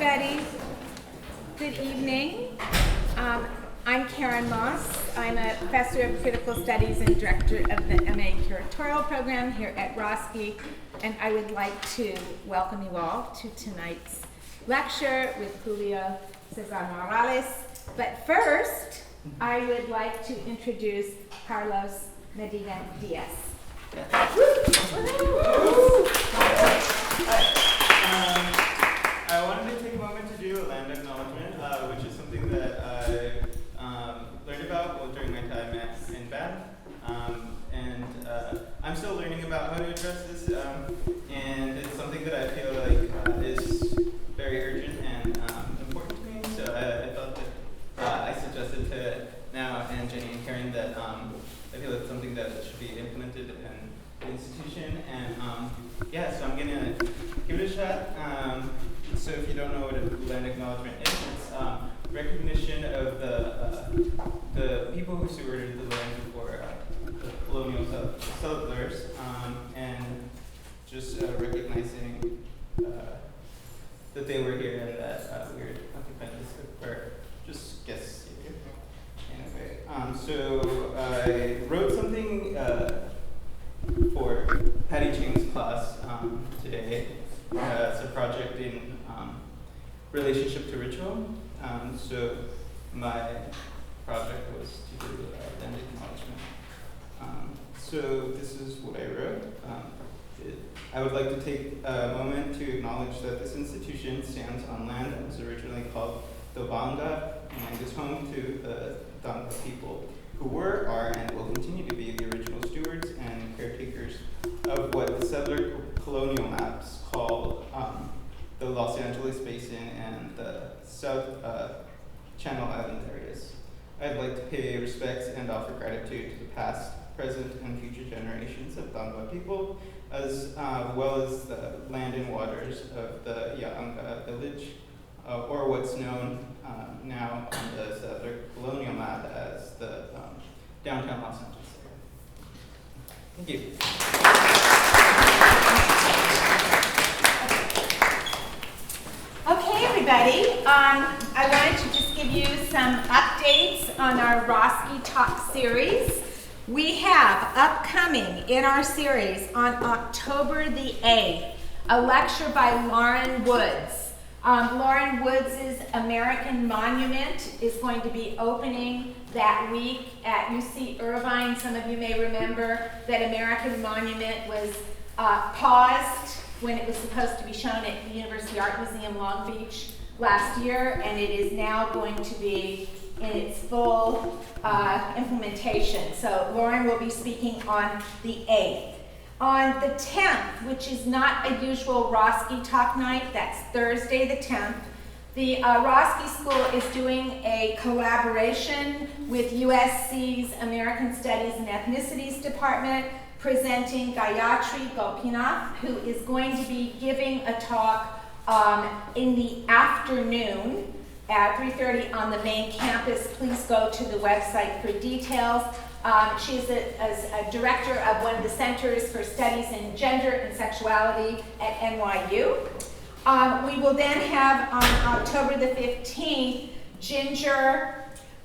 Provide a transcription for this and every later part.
everybody. Good evening. I'm Karen Moss. I'm a professor of critical studies and director of the MA curatorial program here at Roski, and I would like to welcome you all to tonight's lecture with Julio, Cesar. But first, I would like to introduce Carlos Medina Diaz. I wanted to take a moment to do a land acknowledgement, which is something that I learned about during my time in Bath. I'm still learning about how to address this, and it's something that I feel like is very urgent and important to me. So I thought that I suggested to now and Jenny and Karen that I feel it's something that should be implemented in the institution. And so I'm gonna give it a shot. So if you don't know what a land acknowledgement is, it's recognition of the people who stewarded the land before the colonial settlers, and just recognizing that they were here and that we were occupied or just guests here. Anyway, so I wrote something for Patty Ching's class today. It's a project in relationship to ritual. So my project was to do land acknowledgement. So this is what I wrote. I would like to take a moment to acknowledge that this institution stands on land that was originally called Dobanga and is home to the Danga people, who were, are, and will continue to be the original stewards and caretakers of what the settler colonial maps call the Los Angeles Basin and the South Channel Island areas. I'd like to pay respects and offer gratitude to the past, present, and future generations of Danga people, as well as the land and waters of the Yaanga village, or what's known now on the settler colonial map as the downtown Los Angeles area. Thank you. Okay, everybody. I wanted to just give you some updates on our Roski Talk series. We have upcoming in our series on October the 8th, a lecture by Lauren Woods. Lauren Woods' American Monument is going to be opening that week at UC Irvine. Some of you may remember that American Monument was paused when it was supposed to be shown at the University Art Museum Long Beach last year, and it is now going to be in its full implementation. So Lauren will be speaking on the 8th. On the 10th, which is not a usual Roski Talk night, that's Thursday the 10th, the Roski School is doing a collaboration with USC's American Studies and Ethnicities Department, presenting Gayatri Gopinath, who is going to be giving a talk in the afternoon at 3:30 on the main campus. Please go to the website for details. She's a director of one of the Centers for Studies in Gender and Sexuality at NYU. We will then have on October the 15th, Ginger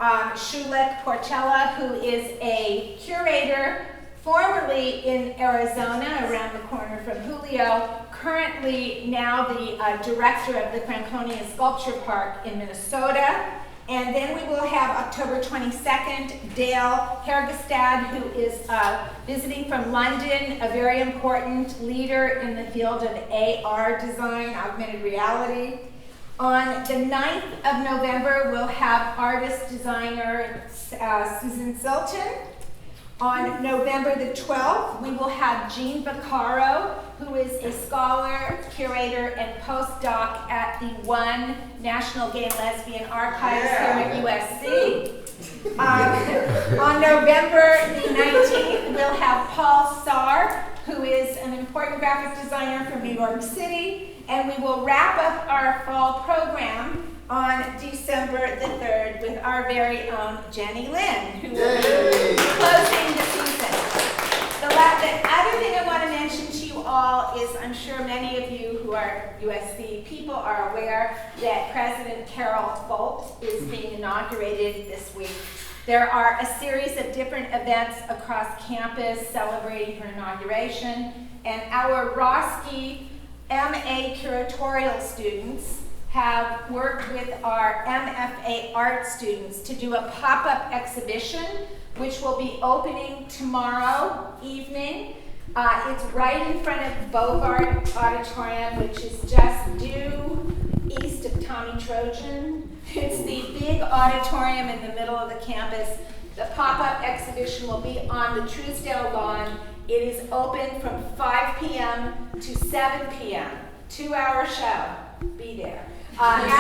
Schulich Porcella, who is a curator formerly in Arizona, around the corner from Julio, currently now the director of the Franconia Sculpture Park in Minnesota. And then we will have October 22nd, Dale Hergestad, who is visiting from London, a very important leader in the field of AR design, augmented reality. On the 9th of November, we'll have artist-designer Susan Silton. On November the 12th, we will have Jean Vaccaro, who is a scholar, curator, and postdoc at the One National Gay and Lesbian Archives here at USC. On November the 19th, we'll have Paul Sarr, who is an important graphic designer from New York City, and we will wrap up our fall program on December the 3rd with our very own Jenny Lynn, who will be closing the season. The other thing I want to mention to you all is, I'm sure many of you who who are USC people are aware that President Carol Folt is being inaugurated this week. There are a series of different events across campus celebrating her inauguration, and our Roski MA curatorial students have worked with our MFA art students to do a pop-up exhibition which will be opening tomorrow evening. It's right in front of Bovard Auditorium, which is just due east of Tommy Trojan. It's the big auditorium in the middle of the campus. The pop-up exhibition will be on the Truesdale lawn. It is open from 5 p.m. to 7 p.m. 2-hour show. Be there. And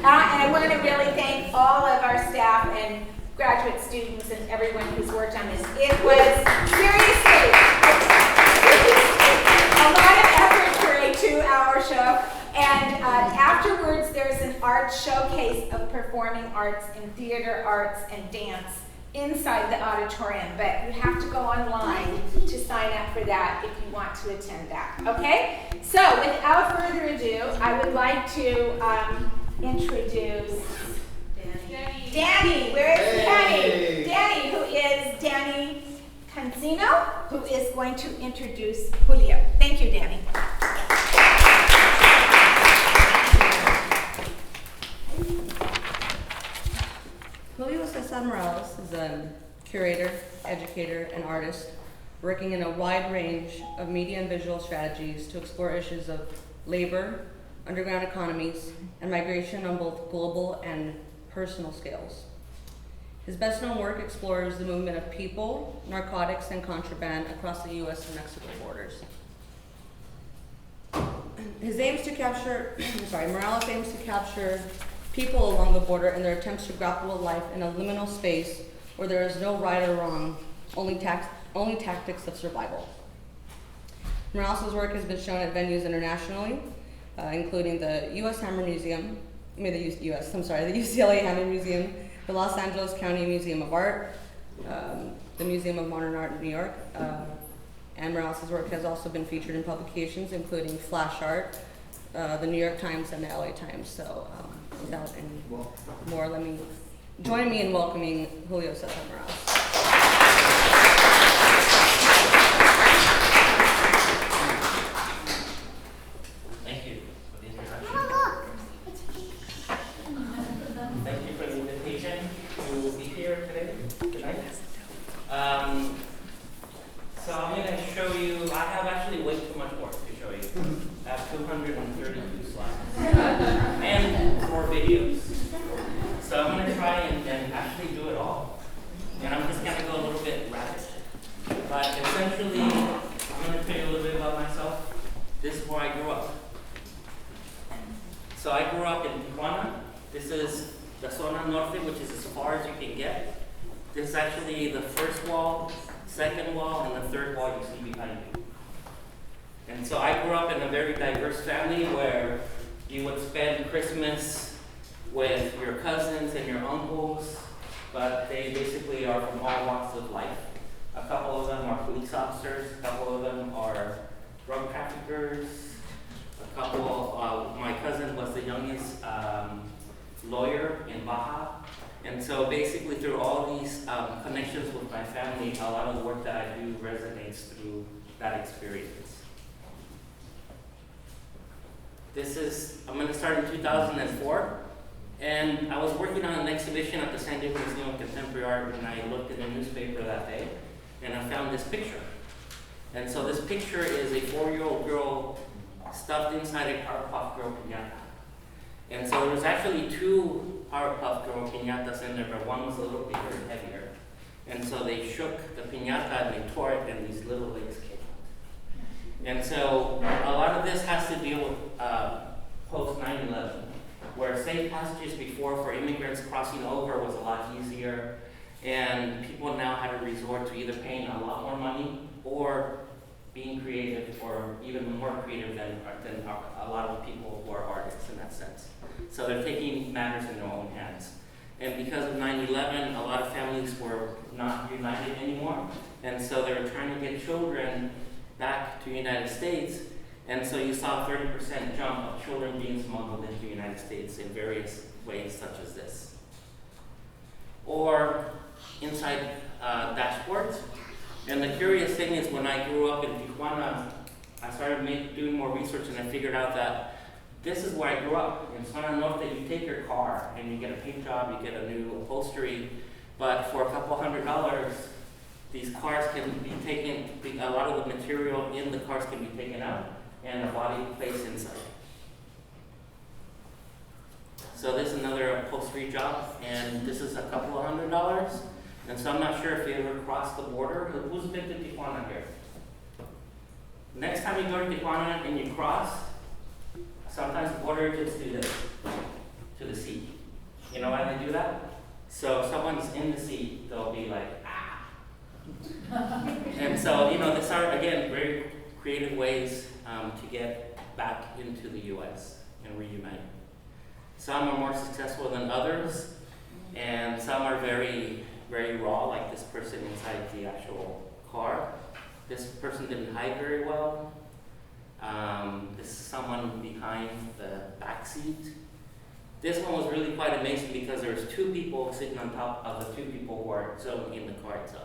I want to really thank all of our staff and graduate students and everyone who's worked on this. It was seriously a lot of effort for a 2-hour show. And afterwards, there's an art showcase of performing arts and theater arts and dance inside the auditorium. But you have to go online to sign up for that if you want to attend that. Okay? So without further ado, I would like to introduce Danny. Where is Danny? Danny, who is Danny Cancino, who is going to introduce Julio. Thank you, Danny. Julio Cesar is a curator, educator, and artist working in a wide range of media and visual strategies to explore issues of labor, underground economies, and migration on both global and personal scales. His best-known work explores the movement of people, narcotics, and contraband across the U.S. and Mexico borders. Morales aims to capture people along the border in their attempts to grapple with life in a liminal space where there is no right or wrong, only tactics of survival. Morales' work has been shown at venues internationally, including the the UCLA Hammer Museum, the Los Angeles County Museum of Art, the Museum of Modern Art in New York, and Morales' work has also been featured in publications including Flash Art, the New York Times, and the LA Times. So without any more, join me in welcoming Julio Cesar Morales. So I'm going to show you, I have actually way too much work to show you. I have 232 slides and 4 videos. So I'm going to try and actually do it all. And I'm just going to go a little bit rapid. But essentially, I'm going to tell you a little bit about myself. This is where I grew up. So I grew up in Tijuana. This is the Zona Norte, which is as far as you can get. This is actually the first wall, second wall, and the third wall you see behind me. And so I grew up in a very diverse family where you would spend Christmas with your cousins and your uncles, but they basically are from all walks of life. A couple of them are police officers, a couple of them are drug traffickers, a couple, my cousin was the youngest lawyer in Baja. And so basically through all these connections with my family, a lot of the work that I do resonates through that experience. I'm going to start in 2004, and I was working on an exhibition at the San Diego Museum of Contemporary Art, and I looked in the newspaper that day, and I found this picture. And so this picture is a 4-year-old girl stuffed inside a Powerpuff Girl piñata. And so there was actually 2 Powerpuff Girl piñatas in there, but one was a little bigger and heavier. And so they shook the piñata and they tore it, and these little legs came out. And so a lot of this has to deal with post 9/11, where safe passages before for immigrants crossing over was a lot easier, and people now had to resort to either paying a lot more money or being creative, or even more creative than a lot of people who are artists in that sense. So they're taking matters in their own hands. And because of 9/11, a lot of families were not united anymore. And so they were trying to get children back to the United States. And so you saw a 30% jump of children being smuggled into the United States in various ways such as this. Or inside dashboards. And the curious thing is when I grew up in Tijuana, I started doing more research and I figured out that this is where I grew up. In Zona Norte, you take your car and you get a paint job, you get a new upholstery, but for a couple $100, these cars can be taken, a lot of the material in the cars can be taken out and a body placed inside. So this is another upholstery job, and this is a couple of $100. And so I'm not sure if you ever crossed the border. Who's been to Tijuana here? Next time you go to Tijuana and you cross, sometimes border agents do this to the seat. You know why they do that? So if someone's in the seat, they'll be like, ah. And so, these are, again, very creative ways to get back into the U.S. and reunite. Some are more successful than others, and some are very, very raw, like this person inside the actual car. This person didn't hide very well. This is someone behind the back seat. This one was really quite amazing because there's two people sitting on top of the two people who are still in the car itself.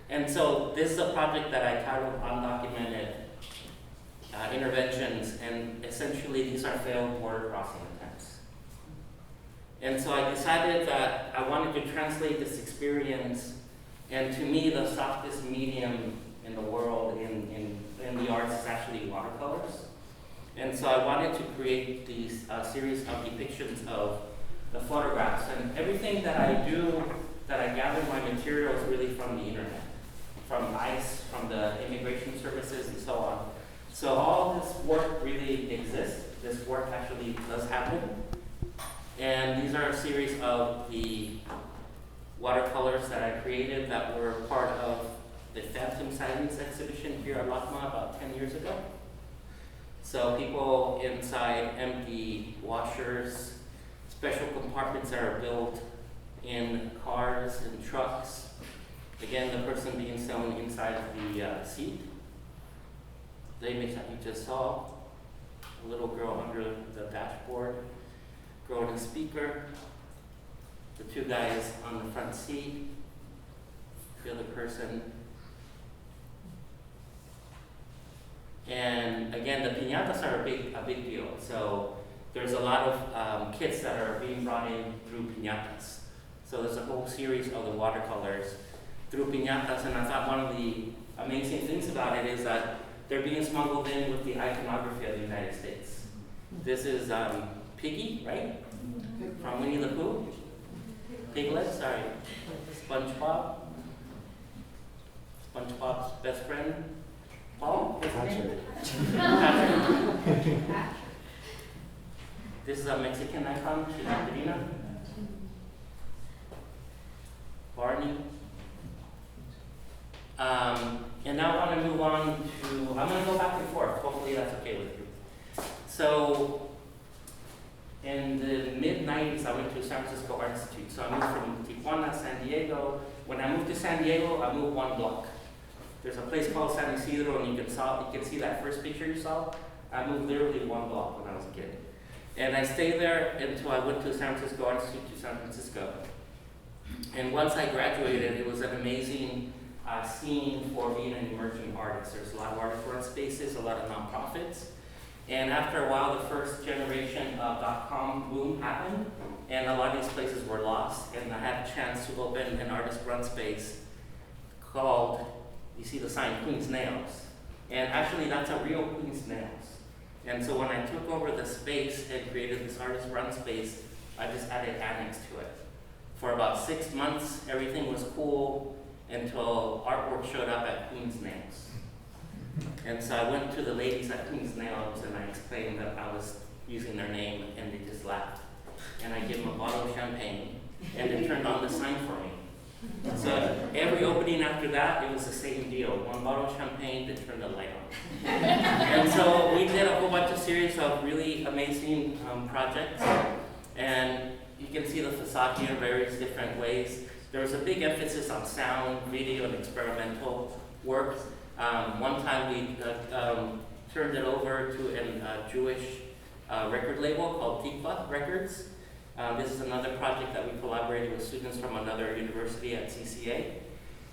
And so this is a project that I titled Undocumented Interventions, and essentially these are failed border crossing attempts. And so I decided that I wanted to translate this experience, and to me the softest medium in the world in the arts is actually watercolors. And so I wanted to create these series of depictions of the photographs, and everything that I do, that I gather my material is really from the internet, from ICE, from the immigration services, and so on. So all this work really exists. This work actually does happen. And these are a series of the watercolors that I created that were part of the Phantom Sightings exhibition here at LACMA about 10 years ago. So people inside empty washers, special compartments that are built in cars and trucks. Again, the person being sewn inside the seat. The image that you just saw, a little girl under the dashboard, girl in a speaker, the two guys on the front seat, the other person. And again, the piñatas are a big deal. So there's a lot of kits that are being brought in through piñatas. So there's a whole series of the watercolors through piñatas, and I thought one of the amazing things about it is that they're being smuggled in with the iconography of the United States. This is Piggy, right? From Winnie the Pooh. Piglet, sorry. SpongeBob. SpongeBob's best friend. Paul? Patrick. This is a Mexican icon, she's Caterina. Barney. And now I want to move on to, I'm going to go back and forth. Hopefully that's okay with you. So, in the mid-90s, I went to San Francisco Art Institute. So I moved from Tijuana, San Diego. When I moved to San Diego, I moved one block. There's a place called San Isidro, and you can see that first picture you saw. I moved literally one block when I was a kid. And I stayed there until I went to San Francisco Art Institute to San Francisco. And once I graduated, it was an amazing scene for being an emerging artist. There's a lot of art spaces, a lot of nonprofits. And after a while, the first generation of .com boom happened, and a lot of these places were lost. And I had a chance to open an artist-run space called, you see the sign, Queen's Nails. And actually, that's a real Queen's Nails. And so when I took over the space and created this artist-run space, I just added annex to it. For about 6 months, everything was cool until artwork showed up at Queen's Nails. And so I went to the ladies at Queen's Nails and I explained that I was using their name, and they just laughed. And I gave them a bottle of champagne, and they turned on the sign for me. So every opening after that, it was the same deal. One bottle of champagne, they turned the light on. And so we did a whole bunch of series of really amazing projects. And you can see the facade here in various different ways. There was a big emphasis on sound, video, and experimental work. One time we turned it over to a Jewish record label called Tikva Records. This is another project that we collaborated with students from another university at CCA.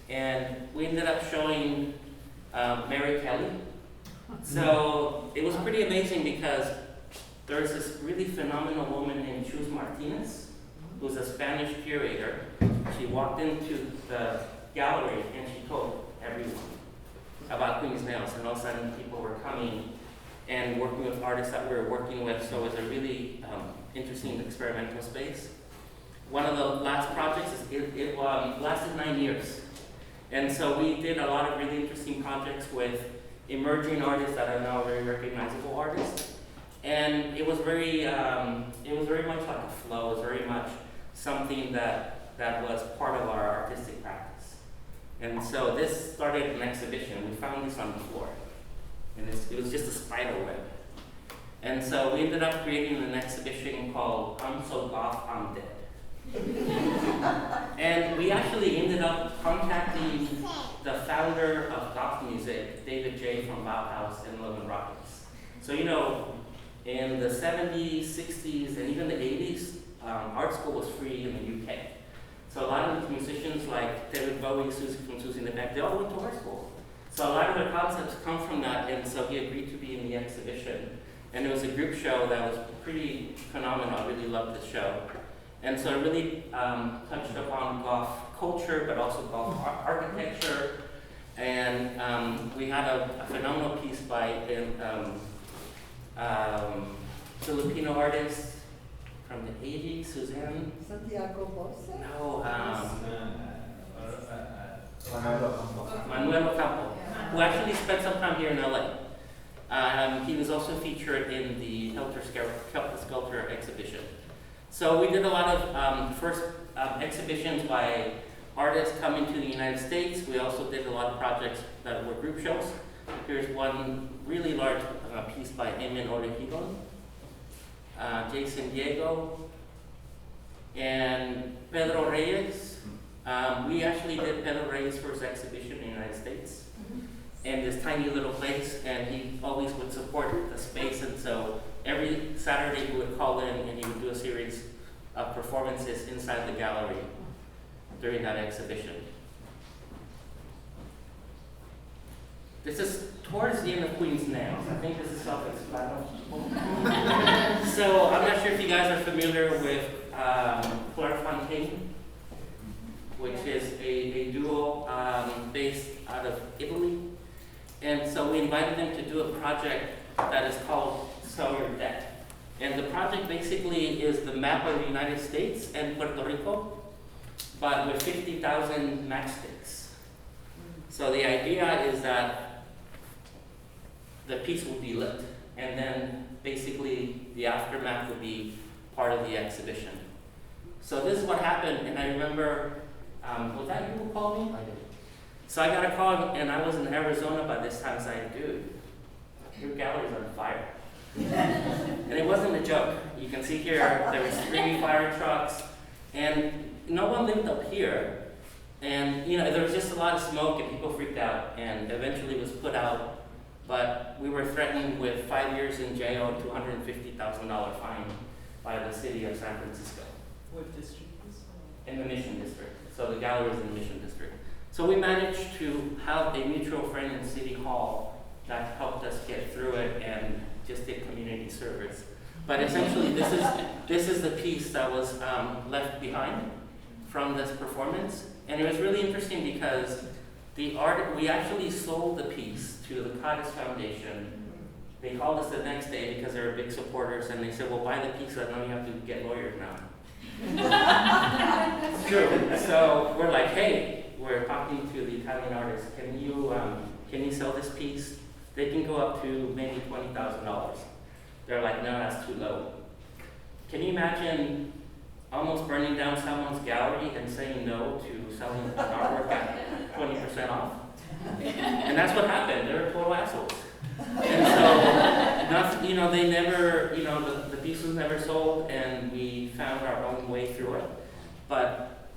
And we ended up showing Mary Kelly. So it was pretty amazing because there's this really phenomenal woman named Chus Martinez, who's a Spanish curator. She walked into the gallery and she told everyone about Queen's Nails, and all of a sudden people were coming and working with artists that we were working with, so it was a really interesting experimental space. One of the last projects, it lasted 9 years. And so we did a lot of really interesting projects with emerging artists that are now very recognizable artists. And it was very much like a flow. It was very much something that was part of our artistic practice. And so this started an exhibition. We found this on the floor. And it was just a spider web. And so we ended up creating an exhibition called I'm So Goth, I'm Dead. And we actually ended up contacting the founder of goth music, David J. from Bauhaus and Love and Rockets. So in the 70s, 60s, and even the 80s, art school was free in the UK. So a lot of the musicians like David Bowie, Susie from Susie and the Back, they all went to art school. So a lot of the concepts come from that, and so he agreed to be in the exhibition. And it was a group show that was pretty phenomenal. I really loved the show. And so it really touched upon goth culture, but also goth architecture. And we had a phenomenal piece by a Filipino artist from the 80s, Suzanne. Santiago Bose? No, Manuel Ocampo, who actually spent some time here in LA. He was also featured in the Helter Skelter exhibition. So we did a lot of first exhibitions by artists coming to the United States. We also did a lot of projects that were group shows. Here's one really large piece by Emin Orejigon, Jason Diego, and Pedro Reyes. We actually did Pedro Reyes' first exhibition in the United States in this tiny little place, and he always would support the space, and so every Saturday he would call in and he would do a series of performances inside the gallery during that exhibition. This is towards the end of Queen's Nails. I think this is self-explanatory. So I'm not sure if you guys are familiar with Fleur Fontaine, which is a duo based out of Italy. And so we invited them to do a project that is called Sell Your Debt. And the project basically is the map of the United States and Puerto Rico, but with 50,000 matchsticks. So the idea is that the piece will be lit, and then basically the aftermath would be part of the exhibition. So this is what happened, and I remember, was that you who called me? I did. So I got a call, and I was in Arizona by this time, so I said, dude, your gallery's on fire. And it wasn't a joke. You can see here, there was 3 fire trucks, and no one lived up here. And there was just a lot of smoke, and people freaked out, and eventually it was put out. But we were threatened with 5 years in jail and $250,000 fine by the city of San Francisco. What district is In the Mission District. So the gallery is in the Mission District. So we managed to have a mutual friend in City Hall that helped us get through it and just did community service. But essentially, this is the piece that was left behind from this performance, and it was really interesting because we actually sold the piece to the Cadiz Foundation. They called us the next day because they were big supporters, and they said, "Well, buy the piece, so I know you have to get lawyers now." True. So we're like, "Hey, we're talking to the Italian artist. Can you sell this piece? They can go up to maybe $20,000." They're like, "No, that's too low." Can you imagine almost burning down someone's gallery and saying no to selling an artwork at 20% off? And that's what happened. They were total assholes. And so, they never, the piece was never sold, and we found our own way through it. But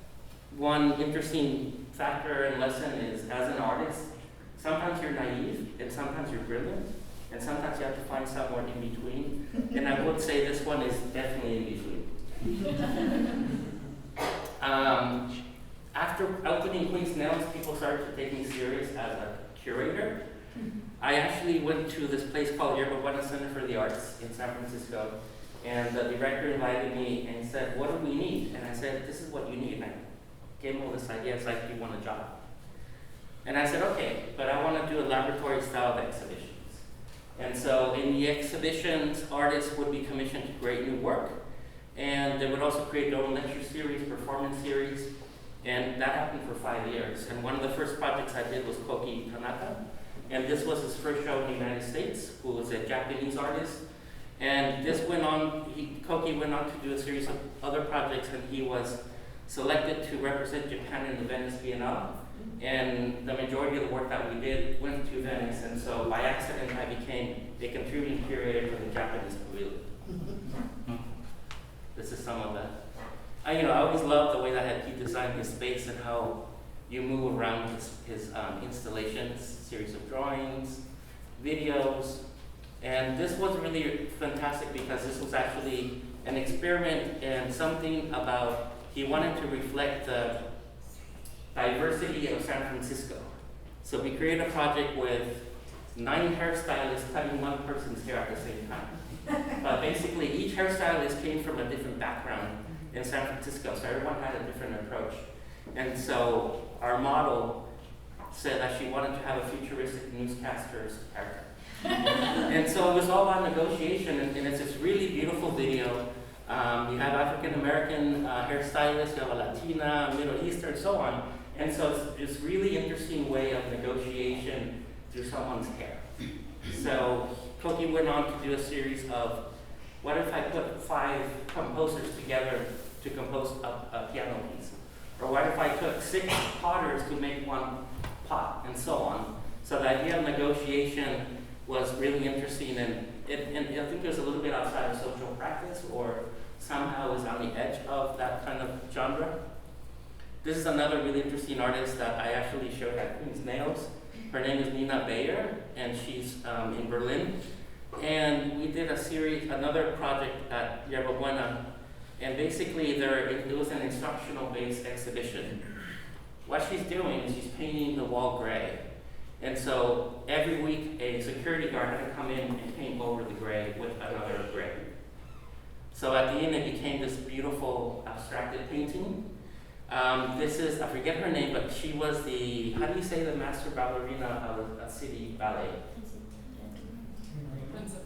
one interesting factor and lesson is, as an artist, sometimes you're naive and sometimes you're brilliant. and sometimes you have to find somewhere in between. And I would say this one is definitely in between. After opening Queen's Nails, people started to take me serious as a curator. I actually went to this place called Yerba Buena Center for the Arts in San Francisco, and the director invited me and said, "What do we need?" And I said, "This is what you need." And I gave him all this idea. It's like, "You want a job?" And I said, "Okay, but I want to do a laboratory style of exhibitions." And so in the exhibitions, artists would be commissioned to create new work, and they would also create their own lecture series, performance series, and that happened for 5 years. And one of the first projects I did was Koki Tanaka, and this was his first show in the United States, who was a Japanese artist. And this went on, Koki went on to do a series of other projects, and he was selected to represent Japan in the Venice Biennale. And the majority of the work that we did went to Venice, and so by accident I became a contributing curator for the Japanese pavilion. This is some of that. I always loved the way that he designed his space and how you move around his installations, series of drawings, videos, and this was really fantastic because this was actually an experiment and something about, he wanted to reflect the diversity of San Francisco. So we created a project with 9 hairstylists cutting one person's hair at the same time. But basically each hairstylist came from a different background in San Francisco, so everyone had a different approach. And so our model said that she wanted to have a futuristic newscaster's haircut. And so it was all about negotiation, and it's this really beautiful video. You have African American hairstylists, you have a Latina, Middle Eastern, so on. And so it's really interesting way of negotiation through someone's hair. So Koki went on to do a series of, what if I put 5 composers together to compose a piano piece? Or what if I took 6 potters to make one pot, and so on. So the idea of negotiation was really interesting, and I think it was a little bit outside of social practice, or somehow is on the edge of that kind of genre. This is another really interesting artist that I actually showed at Queen's Nails. Her name is Nina Bayer, and she's in Berlin. And we did a series, another project at Yerba Buena, and basically it was an instructional-based exhibition. What she's doing is she's painting the wall gray. And so every week a security guard had to come in and paint over the gray with another gray. So at the end it became this beautiful abstracted painting. This is, I forget her name, but she was the, how do you say the master ballerina of a city ballet?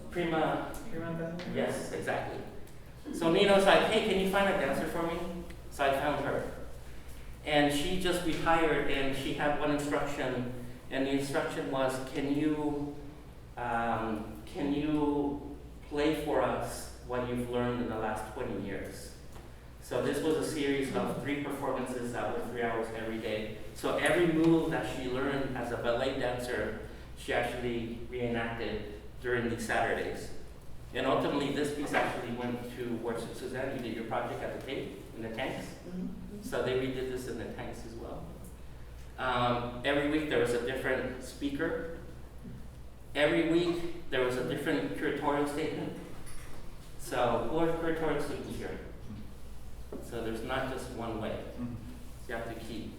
Prima. Yes, exactly. So Nina was like, "Hey, can you find a dancer for me?" So I found her. And she just retired, and she had one instruction, and the instruction was, can you play for us what you've learned in the last 20 years? So this was a series of 3 performances that were 3 hours every day. So every move that she learned as a ballet dancer, she actually reenacted during these Saturdays. And ultimately, this piece actually went to where Suzanne, you did your project at the Cape, in the tanks. So they redid this in the tanks as well. Every week there was a different speaker. Every week there was a different curatorial statement. So who are curatorial students here? So there's not just one way. You have to keep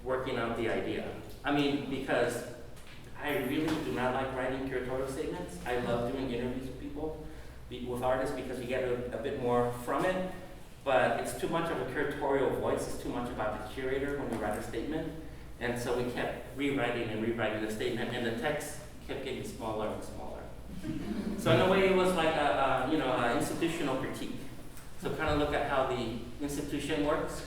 working out the idea. I mean, because I really do not like writing curatorial statements. I love doing interviews with people, with artists, because you get a bit more from it. But it's too much of a curatorial voice. It's too much about the curator when we write a statement. And so we kept rewriting and rewriting the statement, and the text kept getting smaller and smaller. So in a way, it was like an institutional critique. So kind of look at how the institution works.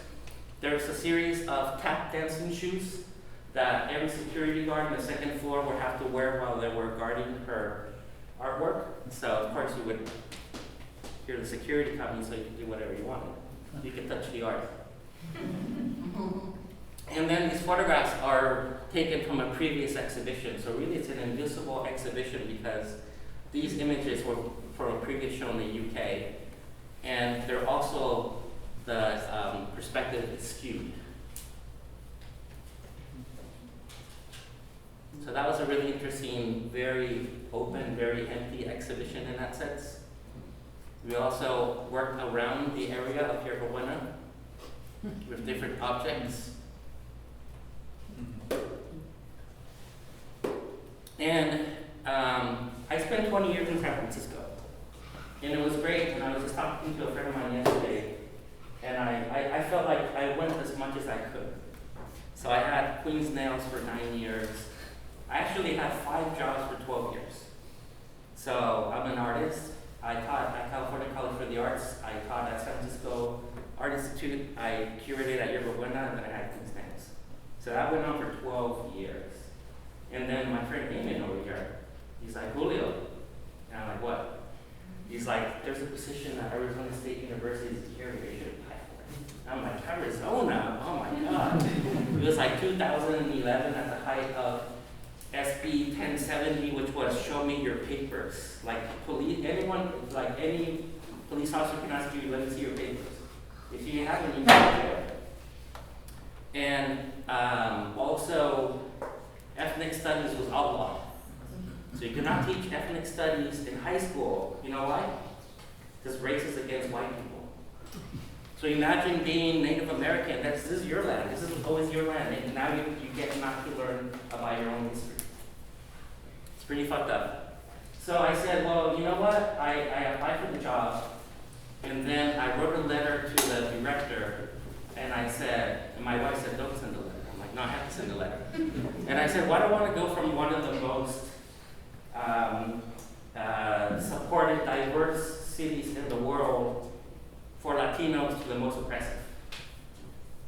There's a series of tap dancing shoes that every security guard on the 2nd floor would have to wear while they were guarding her artwork. So of course you would hear the security coming, so you could do whatever you wanted. You could touch the art. And then these photographs are taken from a previous exhibition. So really it's an invisible exhibition because these images were from a previous show in the UK. And they're also, the perspective is skewed. So that was a really interesting, very open, very empty exhibition in that sense. We also worked around the area of Yerba Buena with different objects. And I spent 20 years in San Francisco. And it was great, and I was just talking to a friend of mine yesterday, and I felt like I went as much as I could. So I had Queen's Nails for 9 years. I actually had 5 jobs for 12 years. So I'm an artist. I taught at California College for the Arts. I taught at San Francisco Art Institute. I curated at Yerba Buena, and then I had Queen's Nails. So that went on for 12 years. And then my friend came in over here. He's like, Julio. And I'm like, what? He's like, there's a position at Arizona State University as a curator. You should apply for it. I'm like, Arizona? Oh my God. It was like 2011 at the height of SB 1070, which was show me your papers. Like any police officer can ask you, let me see your papers. If you haven't, you can't do it. And also, ethnic studies was outlawed. So you could not teach ethnic studies in high school. You know why? Because race is against white people. So imagine being Native American. This is your land. This is always your land. And now you get not to learn about your own history. It's pretty fucked up. So I said, well, you know what? I applied for the job. And then I wrote a letter to the director. And I said, and my wife said, don't send a letter. I'm like, no, I have to send a letter. And I said, why do I want to go from one of the most supported, diverse cities in the world for Latinos to the most oppressive?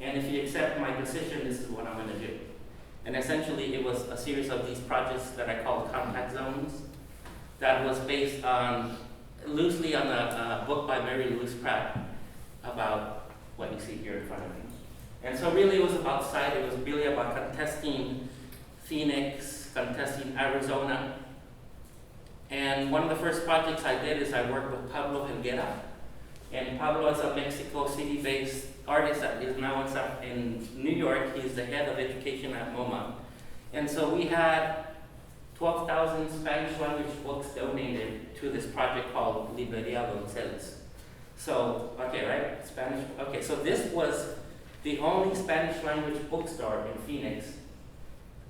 And if you accept my decision, this is what I'm going to do. And essentially, it was a series of these projects that I called Contact Zones that was based loosely on a book by Mary Louise Pratt about what you see here in front of me. And so really it was about site, it was really about contesting Phoenix, contesting Arizona. And one of the first projects I did is I worked with Pablo Helguera. And Pablo is a Mexico City-based artist that is now in New York. He's the head of education at MoMA. And so we had 12,000 Spanish language books donated to this project called Librería Donceles. So, okay, right? Spanish. Okay, so this was the only Spanish language bookstore in Phoenix.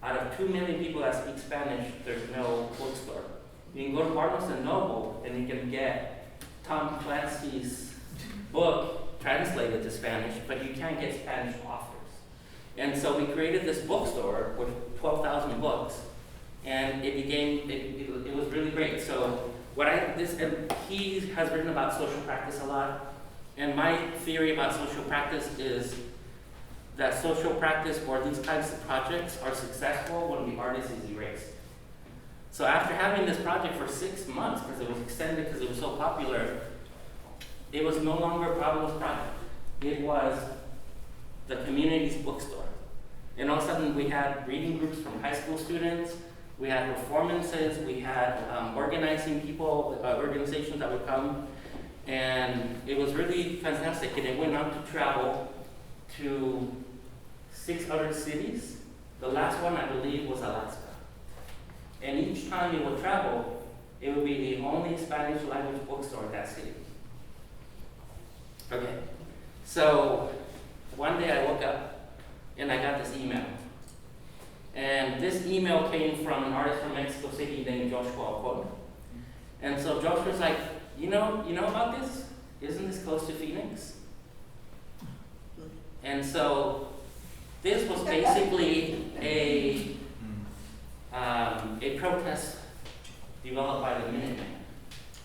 Out of 2 million people that speak Spanish, there's no bookstore. You can go to Barnes and Noble and you can get Tom Clancy's book translated to Spanish, but you can't get Spanish authors. And so we created this bookstore with 12,000 books, and it was really great. So and he has written about social practice a lot, and my theory about social practice is that social practice or these kinds of projects are successful when the artist is erased. So after having this project for 6 months, because it was extended because it was so popular, it was no longer Pablo's project. It was the community's bookstore. And all of a sudden we had reading groups from high school students, we had performances, we had organizing people, organizations that would come, and it was really fantastic. And it went on to travel to 6 other cities. The last one, I believe, was Alaska. And each time it would travel, it would be the only Spanish language bookstore in that city. Okay, so one day I woke up and I got this email. And this email came from an artist from Mexico City named Joshua Ocon. And so Joshua's like, you know about this? Isn't this close to Phoenix? And so this was basically a protest developed by the Minutemen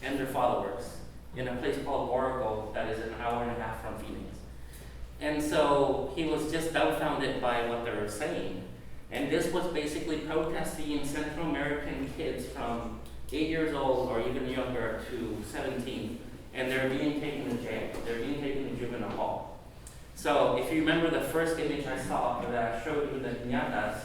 and their followers in a place called Oracle that is an hour and a half from Phoenix. And so he was just dumbfounded by what they were saying. And this was basically protesting Central American kids from 8 years old or even younger to 17. And they're being taken to jail. They're being taken to juvenile hall. So if you remember the first image I saw that I showed you, the piñatas,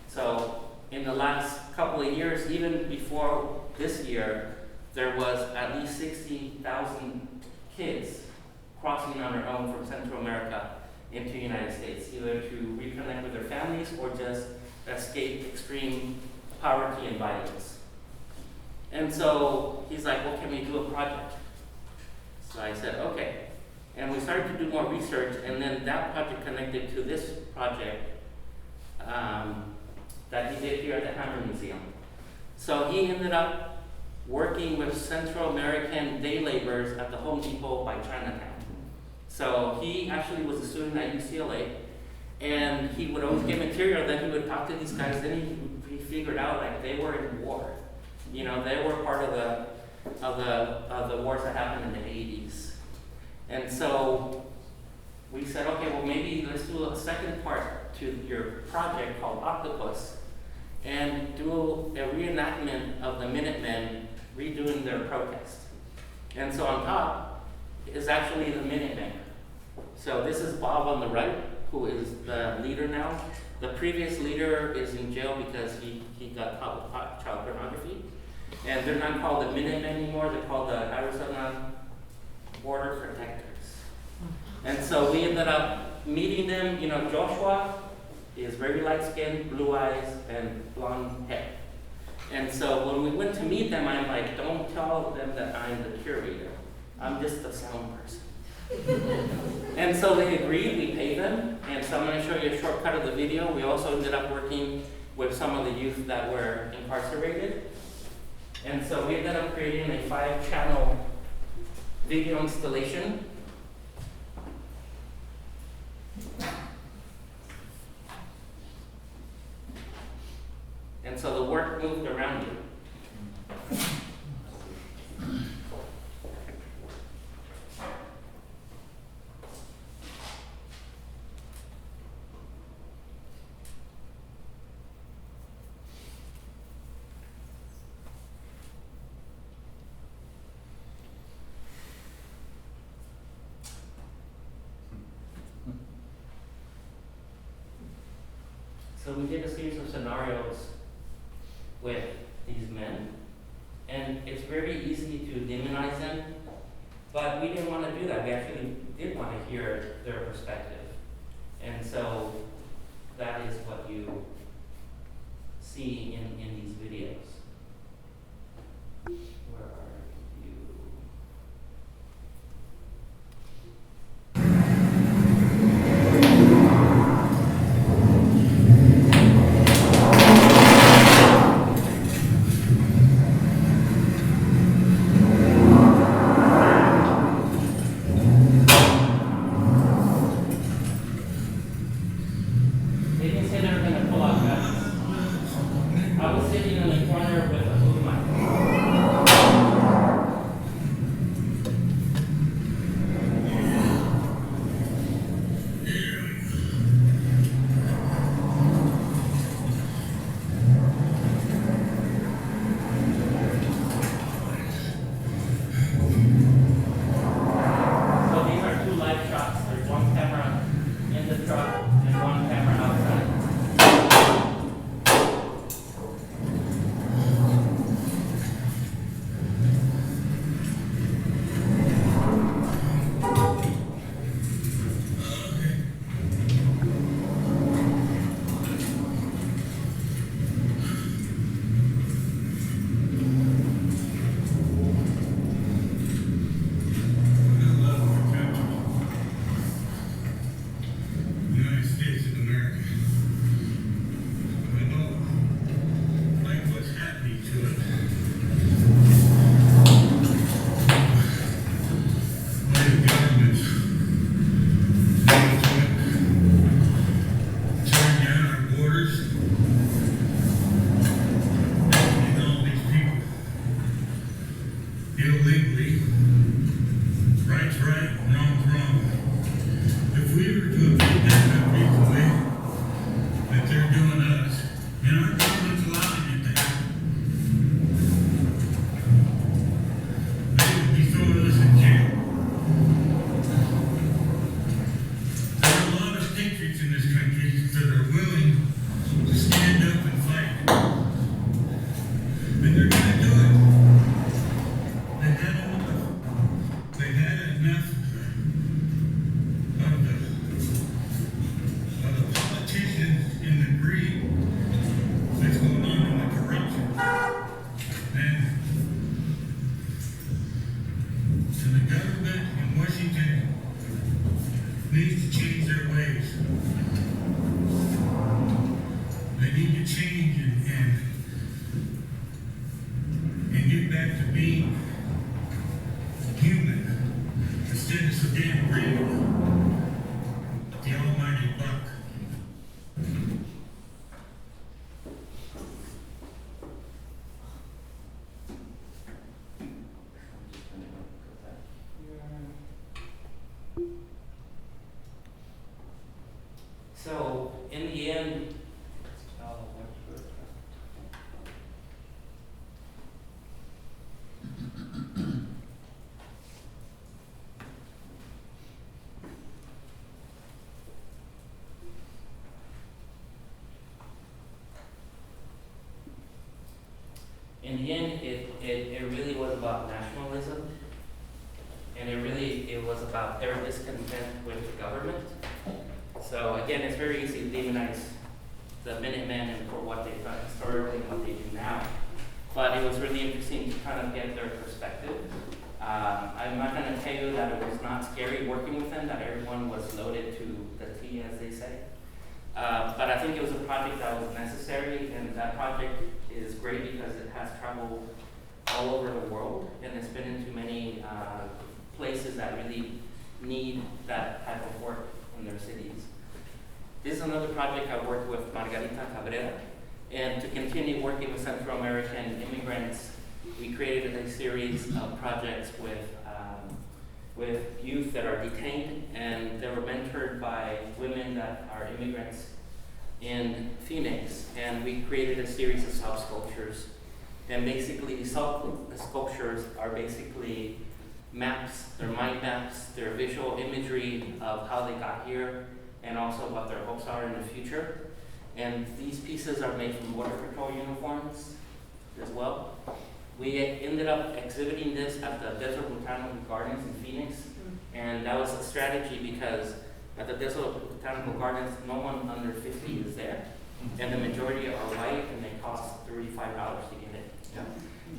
so in the last couple of years, even before this year, there was at least 60,000 kids crossing on their own from Central America into the United States, either to reconnect with their families or just escape extreme poverty and violence. And so he's like, well, can we do a project? So I said, okay. And we started to do more research, and then that project connected to this project that he did here at the Hammer Museum. So he ended up working with Central American day laborers at the Home Depot by Chinatown. So he actually was a student at UCLA, and he would always get material, then he would talk to these guys, then he figured out like they were in war. You know, they were part of the wars that happened in the 80s. And so we said, okay, well maybe let's do a second part to your project called Octopus and do a reenactment of the Minutemen redoing their protest. And so on top is actually the Minutemen. So this is Bob on the right, who is the leader now. The previous leader is in jail because he got caught with child pornography. And they're not called the Minutemen anymore, they're called the Arizona Border Protectors. And so we ended up meeting them. You know, Joshua is very light-skinned, blue eyes, and blonde hair. And so when we went to meet them, I'm like, don't tell them that I'm the curator. I'm just the sound person. And so they agreed, we paid them. And so I'm going to show you a shortcut of the video. We also ended up working with some of the youth that were incarcerated. And so we ended up creating a 5-channel video installation. And so the work moved around you. So we did a series of scenarios with these men, and it's very easy to demonize them, but we didn't want to do that. We actually did want to hear their perspective. And so that is what you see in these videos. Where are you? They didn't say they were going to pull out guns. I was sitting in the corner with a boom mic. needs to change their ways. They need to change and get back to being human instead of so damn real. The almighty buck. So in the end, it really was about nationalism, and it was about their discontent with the government. So again, it's very easy to demonize the Minutemen and for what they've done historically and what they do now. But it was really interesting to kind of get their perspective. I'm not going to tell you that it was not scary working with them, that everyone was loaded to the T, as they say. But I think it was a project that was necessary, and that project is great because it has traveled all over the world, and it's been into many places that really need that type of work in their cities. This is another project I worked with Margarita Cabrera, and to continue working with Central American immigrants, we created a series of projects with youth that are detained, and they were mentored by women that are immigrants in Phoenix, and we created a series of self-sculptures. And basically, the sculptures are basically maps, they're mind maps, they're visual imagery of how they got here, and also what their hopes are in the future. And these pieces are made from Border Patrol uniforms as well. We ended up exhibiting this at the Desert Botanical Gardens in Phoenix, and that was a strategy because at the Desert Botanical Gardens, no one under 50 is there, and the majority are white, and they cost $35 to get it. Yeah.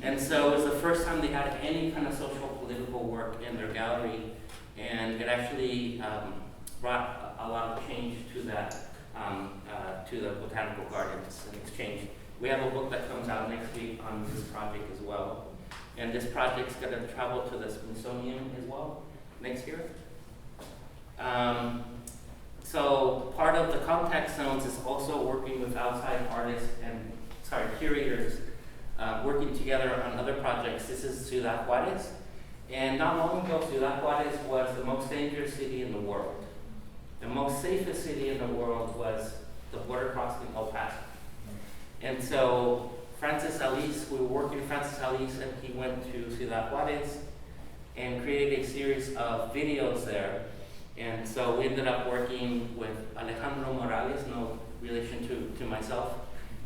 And so it was the first time they had any kind of social political work in their gallery, and it actually brought a lot of change to that, to the botanical gardens in exchange. We have a book that comes out next week on this project as well, and this project's going to travel to the Smithsonian as well next year. So part of the contact zones is also working with outside artists and curators, working together on other projects. This is Ciudad Juarez, and not long ago, Ciudad Juarez was the most dangerous city in the world. The most safest city in the world was the border crossing El Paso. And so Francis Alice, we were working with Francis Alice, and he went to Ciudad Juarez and created a series of videos there. And so we ended up working with Alejandro Morales, no relation to myself.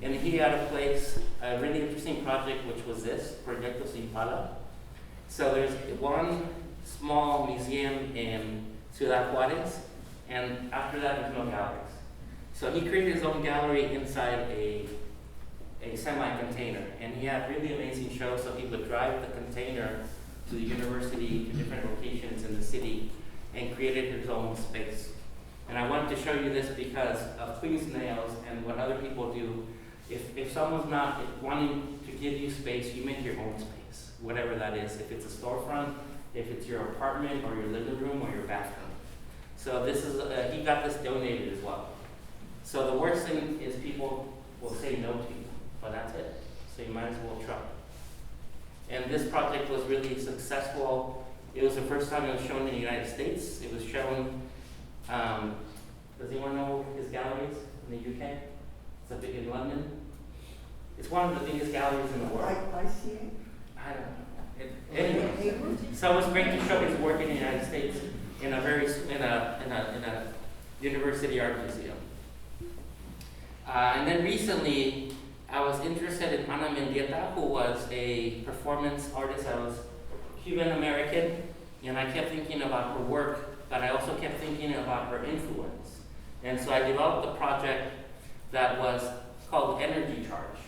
And he had a place, a really interesting project, which was this, Proyecto Sin Pala. So there's one small museum in Ciudad Juarez, and after that there's no galleries. So he created his own gallery inside a semi-container, and he had really amazing shows. So he would drive the container to the university, to different locations in the city, and created his own space. And I wanted to show you this because of Queen's Nails and what other people do. If someone's not wanting to give you space, you make your own space, whatever that is. If it's a storefront, if it's your apartment or your living room or your bathroom. So this is, he got this donated as well. So the worst thing is people will say no to you, but that's it. So you might as well try. And this project was really successful. It was the first time it was shown in the United States. It was shown, does anyone know his galleries in the UK? It's a big in London. It's one of the biggest galleries in the world. I see it. I don't know. Anyway, so it was great to show his work in the United States in a university art museum. And then recently, I was interested in Ana Mendieta, who was a performance artist. I was Cuban American, and I kept thinking about her work, but I also kept thinking about her influence. And so I developed a project that was called Energy Charge.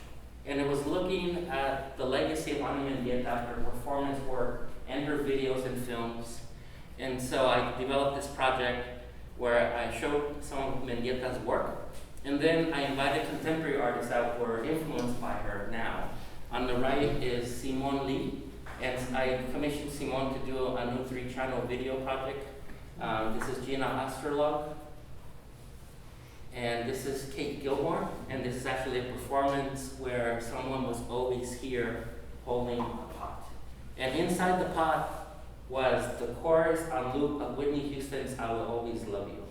And it was looking at the legacy of Ana Mendieta, her performance work, and her videos and films. And so I developed this project, where I showed some of Mendieta's work. And then I invited contemporary artists that were influenced by her now. On the right is Simone Lee, and I commissioned Simone to do a new 3-channel video project. This is Gina Astrolog, and this is Kate Gilmore, and this is actually a performance where someone was always here holding a pot. And inside the pot was the chorus on loop of Whitney Houston's I Will Always Love You.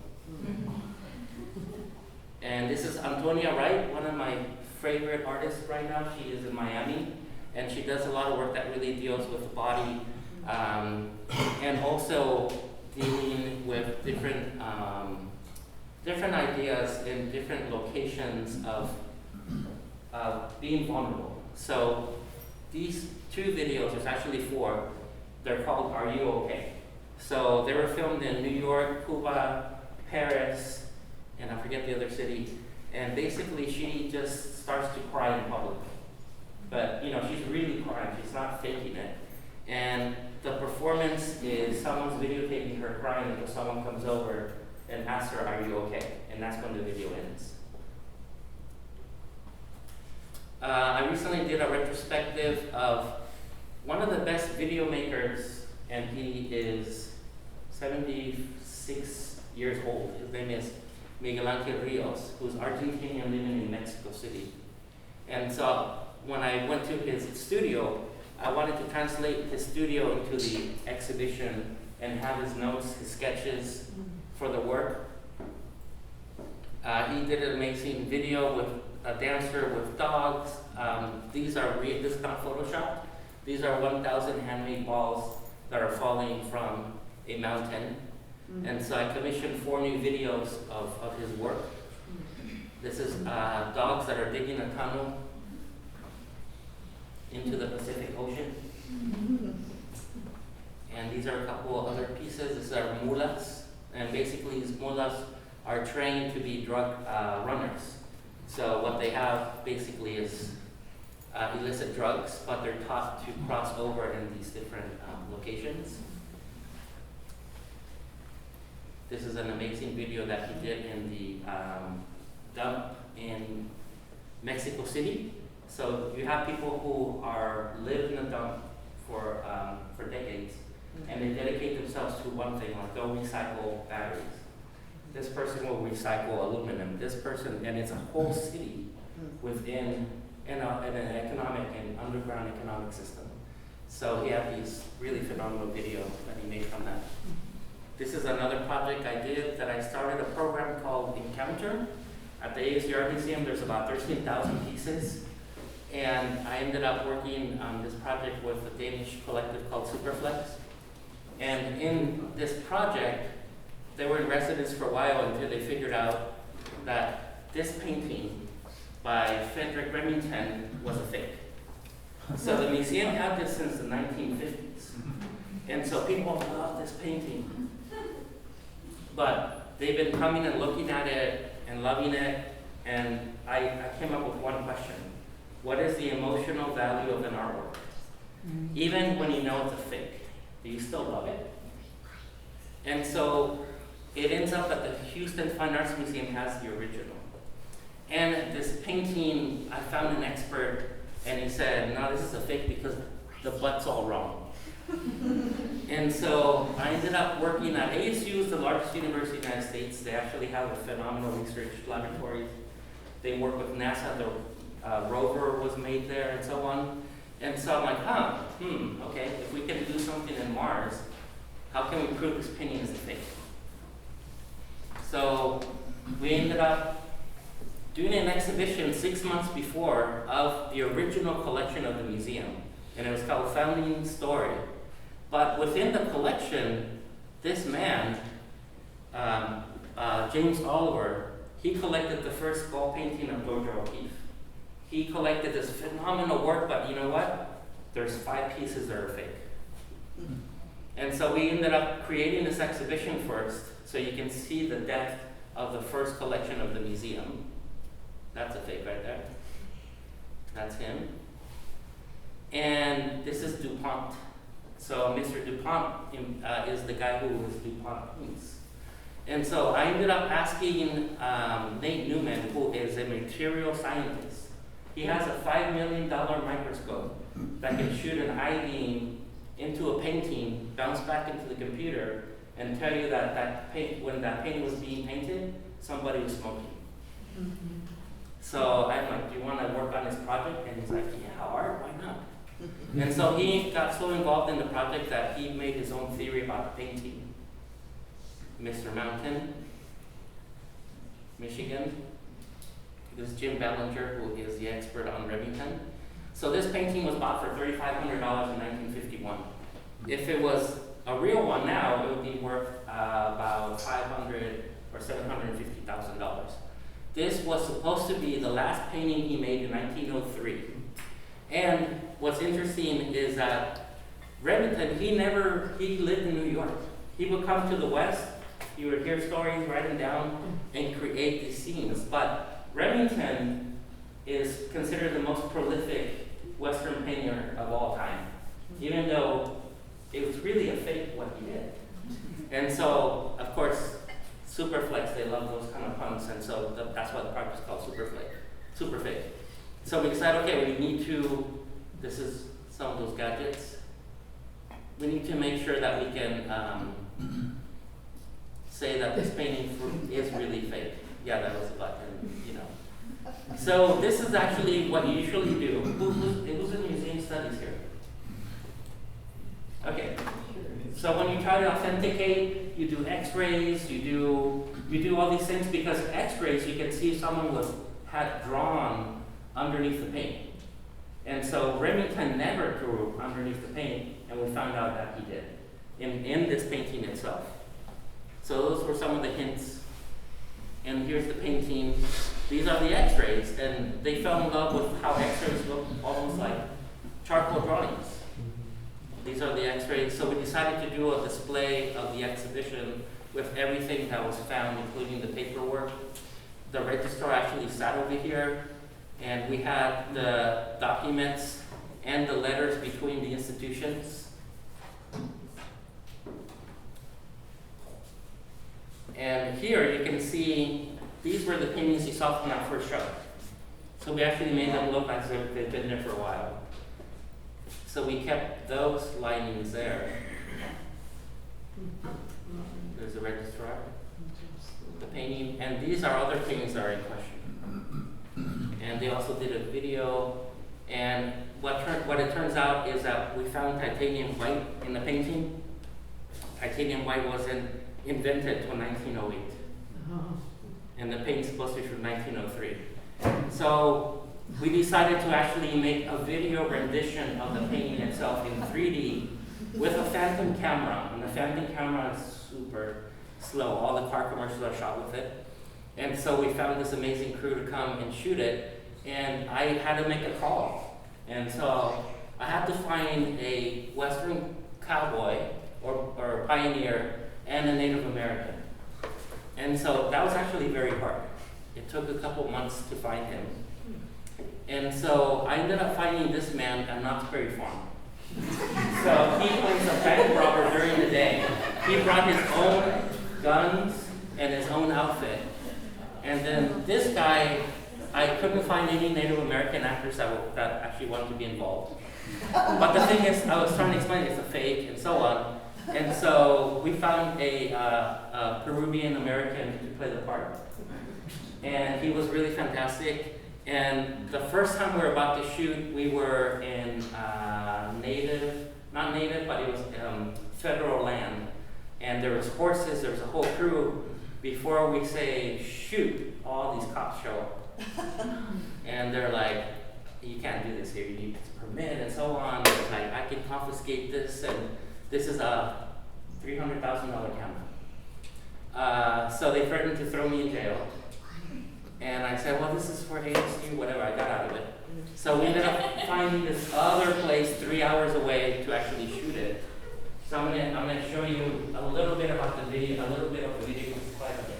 And this is Antonia Wright, one of my favorite artists right now. She is in Miami, and she does a lot of work that really deals with the body, and also dealing with different ideas in different locations of being vulnerable. So these 2 videos, there's actually 4, they're called Are You Okay? So they were filmed in New York, Cuba, Paris, and I forget the other city. And basically she just starts to cry in public. But you know, she's really crying, she's not faking it. And the performance is someone's videotaping her crying until someone comes over and asks her, are you okay? And that's when the video ends. I recently did a retrospective of one of the best video makers, and he is 76 years old. His name is Miguel Angel Rios, who's Argentinian living in Mexico City. And so when I went to his studio, I wanted to translate his studio into the exhibition and have his notes, his sketches for the work. He did an amazing video with a dancer with dogs. This is not Photoshopped. These are 1,000 handmade balls that are falling from a mountain. And so I commissioned 4 new videos of his work. This is dogs that are digging a tunnel into the Pacific Ocean. And these are a couple of other pieces. These are mulas. And basically these mulas are trained to be drug runners. So what they have basically is illicit drugs, but they're taught to cross over in these different locations. This is an amazing video that he did in the dump in Mexico City. So you have people who live in the dump for decades, and they dedicate themselves to one thing, like they'll recycle batteries. This person will recycle aluminum. This person, and it's a whole city within an economic and underground economic system. So he had these really phenomenal videos that he made from that. This is another project I did that I started a program called Encounter. At the ASCR Museum, there's about 13,000 pieces. And I ended up working on this project with a Danish collective called Superflex. And in this project, they were in residence for a while until they figured out that this painting by Frederick Remington was a fake. So the museum had this since the 1950s. And so people love this painting. But they've been coming and looking at it and loving it, and I came up with one question. What is the emotional value of an artwork? Even when you know it's a fake, do you still love it? And so it ends up that the Houston Fine Arts Museum has the original. And this painting, I found an expert, and he said, no, this is a fake because the butt's all wrong. And so I ended up working at ASU, is the largest university in the United States. They actually have a phenomenal research laboratory. They work with NASA, the rover was made there and so on. And so I'm like, okay, if we can do something in Mars, how can we prove this painting is a fake? So we ended up doing an exhibition 6 months before of the original collection of the museum. And it was called Founding Story. But within the collection, this man, James Oliver, he collected the first skull painting of Georgia O'Keeffe. He collected this phenomenal work, but you know what? There's 5 pieces that are fake. And so we ended up creating this exhibition first, so you can see the depth of the first collection of the museum. That's a fake right there. That's him. And this is DuPont. So Mr. DuPont is the guy who was DuPont Paints. And so I ended up asking Nate Newman, who is a material scientist. He has a $5 million microscope that can shoot an I-beam into a painting, bounce back into the computer, and tell you that when that painting was being painted, somebody was smoking. So I'm like, do you want to work on this project? And he's like, yeah, art, why not? And so he got so involved in the project that he made his own theory about painting. Mr. Mountain, Michigan. This is Jim Bellinger, who is the expert on Remington. So this painting was bought for $3,500 in 1951. If it was a real one now, it would be worth about $500,000 or $750,000. This was supposed to be the last painting he made in 1903. And what's interesting is that Remington, he lived in New York. He would come to the West, he would hear stories, write them down, and create these scenes. But Remington is considered the most prolific Western painter of all time, even though it was really a fake what he did. And so, of course, Superflex, they love those kind of puns, and so that's why the project is called Superfake. So we decided, okay, we need to, this is some of those gadgets. We need to make sure that we can say that this painting is really fake. Yeah, that was a button, you know. So this is actually what you usually do. Who's in museum studies here? Okay. So when you try to authenticate, you do X-rays, you do all these things, because X-rays you can see if someone had drawn underneath the paint. And so Remington never drew underneath the paint, and we found out that he did in this painting itself. So those were some of the hints. And here's the painting. These are the X-rays, and they fell in love with how X-rays look almost like charcoal drawings. These are the X-rays. So we decided to do a display of the exhibition with everything that was found, including the paperwork. The registrar actually sat over here, and we had the documents and the letters between the institutions. And here you can see these were the paintings you saw from our first show. So we actually made them look as if they'd been there for a while. So we kept those linings there. There's the registrar, the painting, and these are other paintings that are in question. And they also did a video, and what it turns out is that we found titanium white in the painting. Titanium white wasn't invented until 1908. And the paint's supposed to be from 1903. So we decided to actually make a video rendition of the painting itself in 3D with a phantom camera. And the phantom camera is super slow. All the car commercials are shot with it. And so we found this amazing crew to come and shoot it. And I had to make a call. And so I had to find a Western cowboy or pioneer and a Native American. And so that was actually very hard. It took a couple months to find him. And so I ended up finding this man at Knott's Berry Farm. So he plays a bank robber during the day. He brought his own guns and his own outfit. And then this guy, I couldn't find any Native American actors that actually wanted to be involved. But the thing is, I was trying to explain it's a fake and so on. And so we found a Peruvian American to play the part. And he was really fantastic. And the first time we were about to shoot, we were in not native, but it was federal land. And there was horses, there was a whole crew. Before we say shoot, all these cops show up. And they're like, you can't do this here, you need a permit and so on. It's like, I can confiscate this, and this is a $300,000 camera. So they threatened to throw me in jail. And I said, well, this is for ASU, whatever, I got out of it. So we ended up finding this other place 3 hours away to actually shoot it. So I'm gonna show you a little bit about the video, a little bit of the video. It's quite amazing.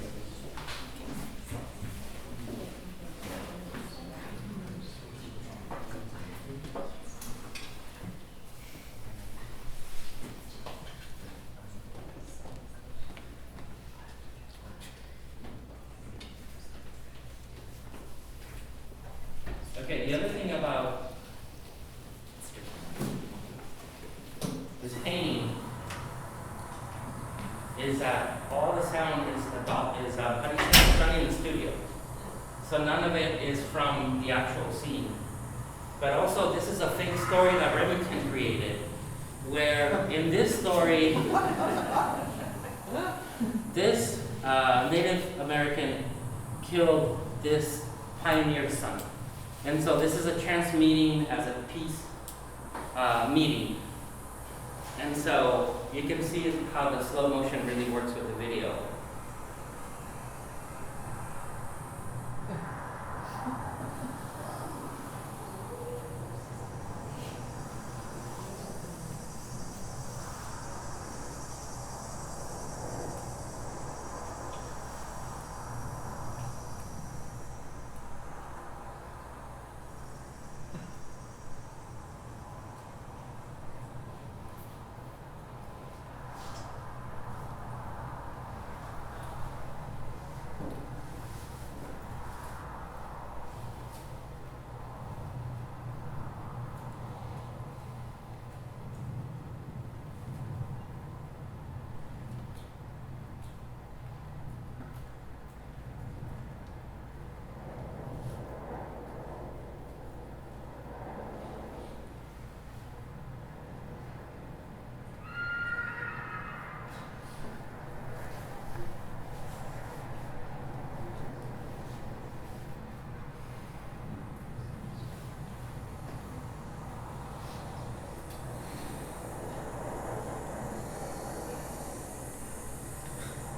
all the sound is done in the studio. So none of it is from the actual scene. But also, this is a fake story that Remington created, where in this story, this Native American killed this pioneer's son. And so this is a chance meeting as a peace meeting. And so you can see how the slow motion really works with the video.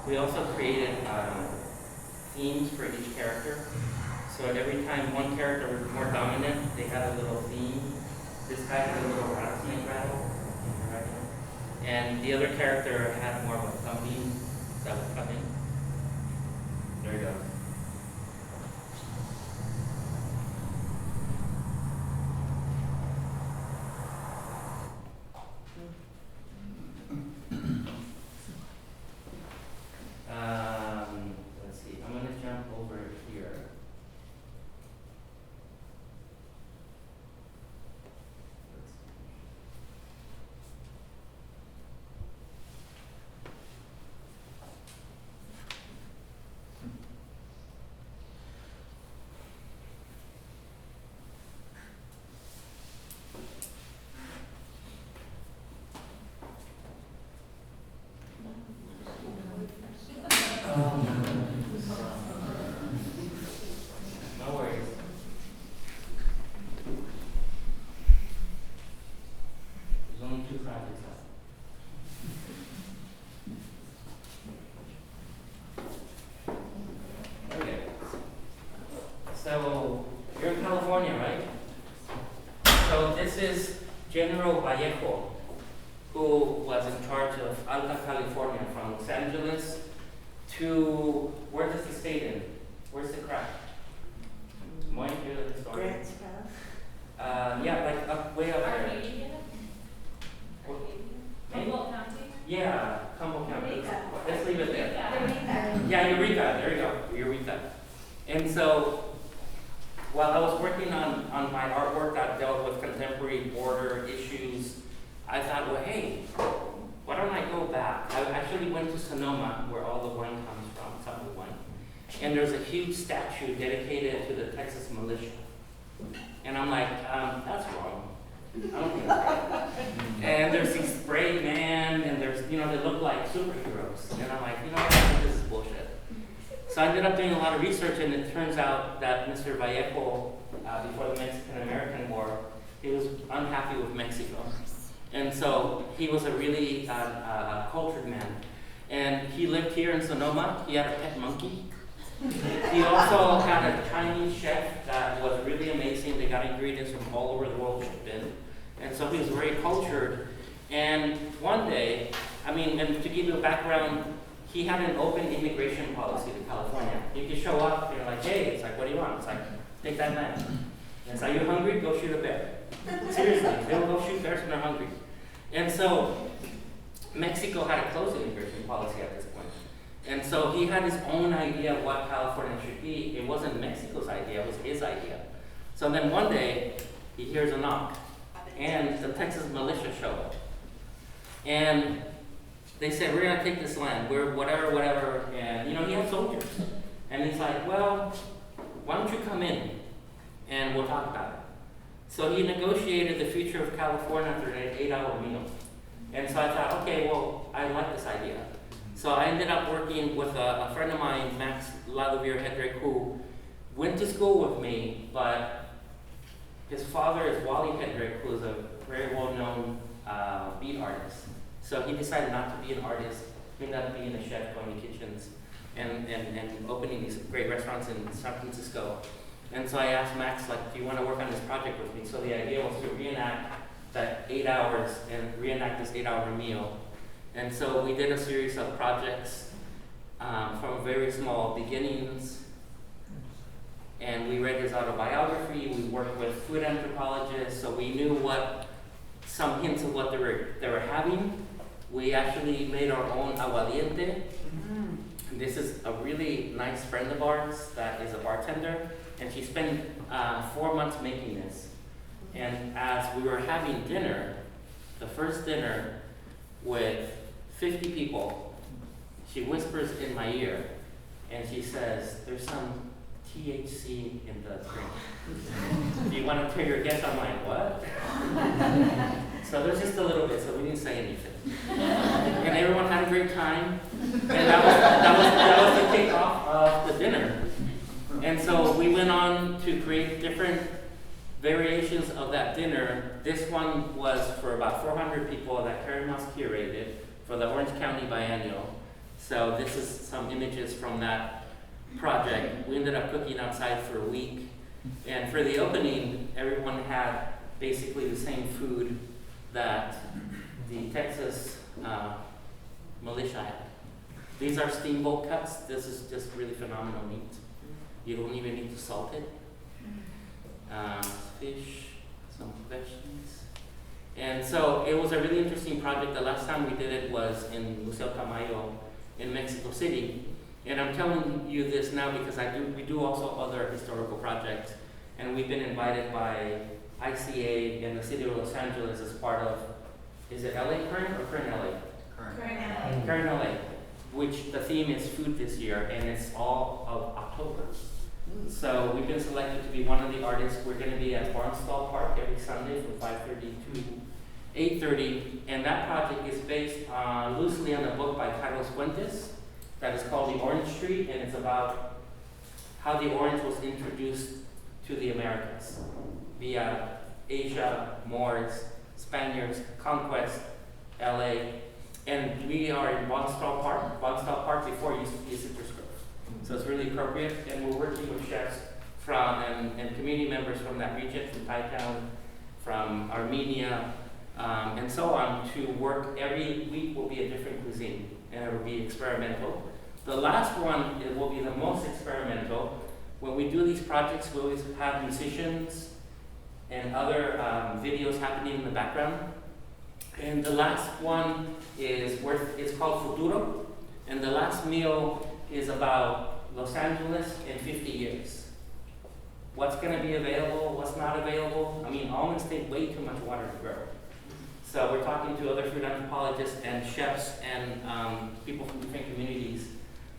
We also created themes for each character. So every time one character was more dominant, they had a little theme. This guy had a little rattle, and the other character had more of a thumping that would come in. There you go. Let's see, I'm gonna jump over here. Let's see. No worries. There's only 2 projects left. Okay. So you're in California, right? So this is General Vallejo, who was in charge of Alta California, from Los Angeles to, where does the state in? Where's the crack? Moine, you're the historian. Grants Pass. Yeah, like up, way up there. Arcadia? What? Arcadia? Humboldt County? Yeah, Humboldt County. Eureka. Let's leave it there. Eureka. Yeah, Eureka, there you go, Eureka. And so, while I was working on my artwork that dealt with contemporary border issues, I thought, well, hey, why don't I go back? I actually went to Sonoma, where all the wine comes from, some of the wine. And there's a huge statue dedicated to the Texas militia. And I'm like, that's wrong. I don't think that's right. And there's these brave men, and there's, they look like superheroes. And I'm like, I think this is bullshit. So I ended up doing a lot of research, and it turns out that Mr. Vallejo, before the Mexican-American War, he was unhappy with Mexico. And so he was a really cultured man. And he lived here in Sonoma. He had a pet monkey. He also had a Chinese chef that was really amazing. They got ingredients from all over the world shipped in. And so he was very cultured. And one day, and to give you a background, he had an open immigration policy to California. You could show up, you're like, hey, it's like, what do you want? It's like, take that knife. And it's like, you're hungry? Go shoot a bear. Seriously, they will go shoot bears when they're hungry. And so Mexico had a closed immigration policy at this point. And so he had his own idea of what California should be. It wasn't Mexico's idea, it was his idea. So then one day, he hears a knock, and the Texas militia show up. And they said, we're gonna take this land, we're whatever, and he had soldiers. And he's like, well, why don't you come in and we'll talk about it. So he negotiated the future of California through an 8-hour meal. And so I thought, okay, well, I like this idea. So I ended up working with a friend of mine, Max Ladovir Hedrick, who went to school with me, but his father is Wally Hedrick, who is a very well-known beat artist. So he decided not to be an artist, he ended up being a chef, going to kitchens, and opening these great restaurants in San Francisco. And so I asked Max, like, do you want to work on this project with me? So the idea was to reenact that 8 hours and reenact this 8-hour meal. And so we did a series of projects from very small beginnings. And we read his autobiography, we worked with food anthropologists, so we knew some hints of what they were having. We actually made our own aguardiente. This is a really nice friend of ours that is a bartender, and she spent 4 months making this. And as we were having dinner, the first dinner with 50 people, she whispers in my ear, and she says, there's some THC in the drink. Do you want to tell your guests? I'm like, what? So there's just a little bit, so we didn't say anything. And everyone had a great time, and that was the kickoff of the dinner. And so we went on to create different variations of that dinner. This one was for about 400 people that Karen Mouse curated for the Orange County Biennial. So this is some images from that project. We ended up cooking outside for a week. And for the opening, everyone had basically the same food that the Texas militia had. These are steamboat cuts. This is just really phenomenal meat. You don't even need to salt it. Fish, some vegetables. And so it was a really interesting project. The last time we did it was in Museo Tamayo in Mexico City. And I'm telling you this now because we do also other historical projects. And we've been invited by ICA and the city of Los Angeles as part of, is it LA Current or Current LA? Current LA, which the theme is food this year, and it's all of October. So we've been selected to be one of the artists. We're going to be at Barnstall Park every Sunday from 5:30 to 8:30, and that project is based loosely on a book by Carlos Fuentes that is called The Orange Tree, and it's about how the orange was introduced to the Americas via Asia, Moors, Spaniards, conquest, LA, and we are in Barnstall Park before it used to be a citrus grove. So it's really appropriate, and we're working with chefs from and community members from that region, from Thai Town, from Armenia, and so on, to work. Every week will be a different cuisine, and it will be experimental. The last one, it will be the most experimental. When we do these projects, we always have musicians and other videos happening in the background. And the last one it's called Futuro, and the last meal is about Los Angeles in 50 years. What's going to be available, what's not available. I mean, almonds take way too much water to grow. So we're talking to other food anthropologists and chefs and people from different communities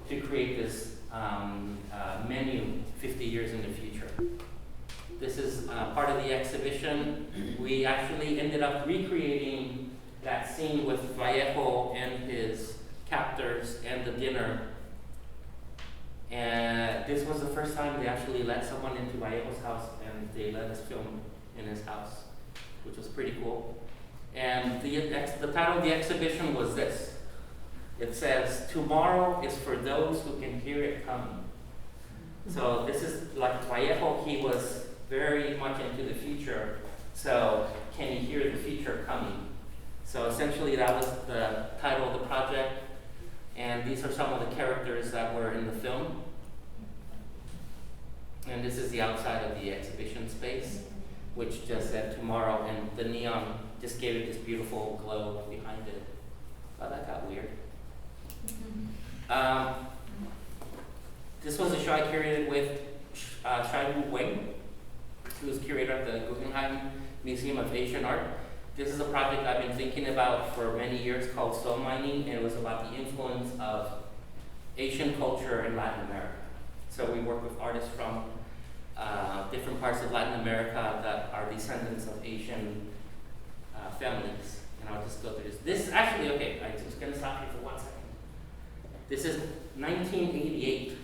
to create this menu 50 years in the future. This is part of the exhibition. We actually ended up recreating that scene with Vallejo and his captors and the dinner. And this was the first time they actually let someone into Vallejo's house, and they let us film in his house, which was pretty cool. And the title of the exhibition was this. It says, "Tomorrow is for those who can hear it coming." So this is like Vallejo, he was very much into the future. So can you hear the future coming? So essentially that was the title of the project. And these are some of the characters that were in the film. And this is the outside of the exhibition space, which just said tomorrow, and the neon just gave it this beautiful glow behind it. Oh, that got weird. This was a show I curated with Shai Wu Wang, who was curator at the Guggenheim Museum of Asian Art. This is a project I've been thinking about for many years called soul mining, and it was about the influence of Asian culture in Latin America. So we work with artists from different parts of Latin America that are descendants of Asian families. And I'll just go through this. This actually, okay, I'm just gonna stop here for 1 second. This is 1988,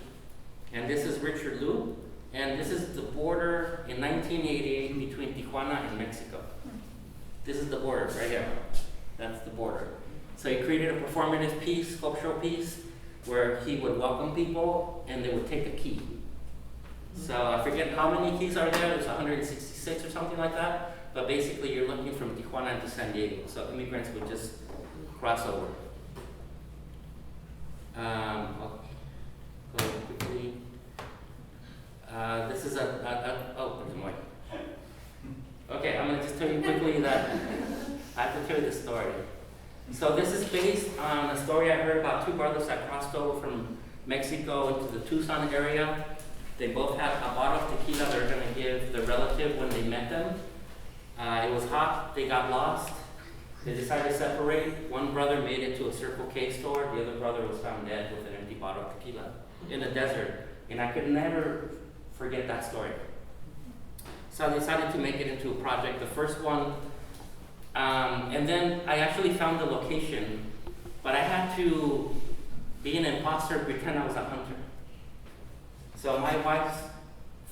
and this is Richard Liu, and this is the border in 1988 between Tijuana and Mexico. This is the border right here. That's the border. So he created a performative piece, sculptural piece, where he would welcome people and they would take a key. So I forget how many keys are there. There's 166 or something like that. But basically, you're looking from Tijuana to San Diego. So immigrants would just cross over. I'll go quickly. This is oh, there's more. Okay, I'm going to just tell you quickly that I have to tell you this story. So this is based on a story I heard about two brothers that crossed over from Mexico into the Tucson area. They both had a bottle of tequila they were going to give the relative when they met them. It was hot, they got lost. They decided to separate. One brother made it to a Circle K store. The other brother was found dead with an empty bottle of tequila in the desert. And I could never forget that story. So I decided to make it into a project, the first one. And then I actually found the location, but I had to be an imposter and pretend I was a hunter. So my wife's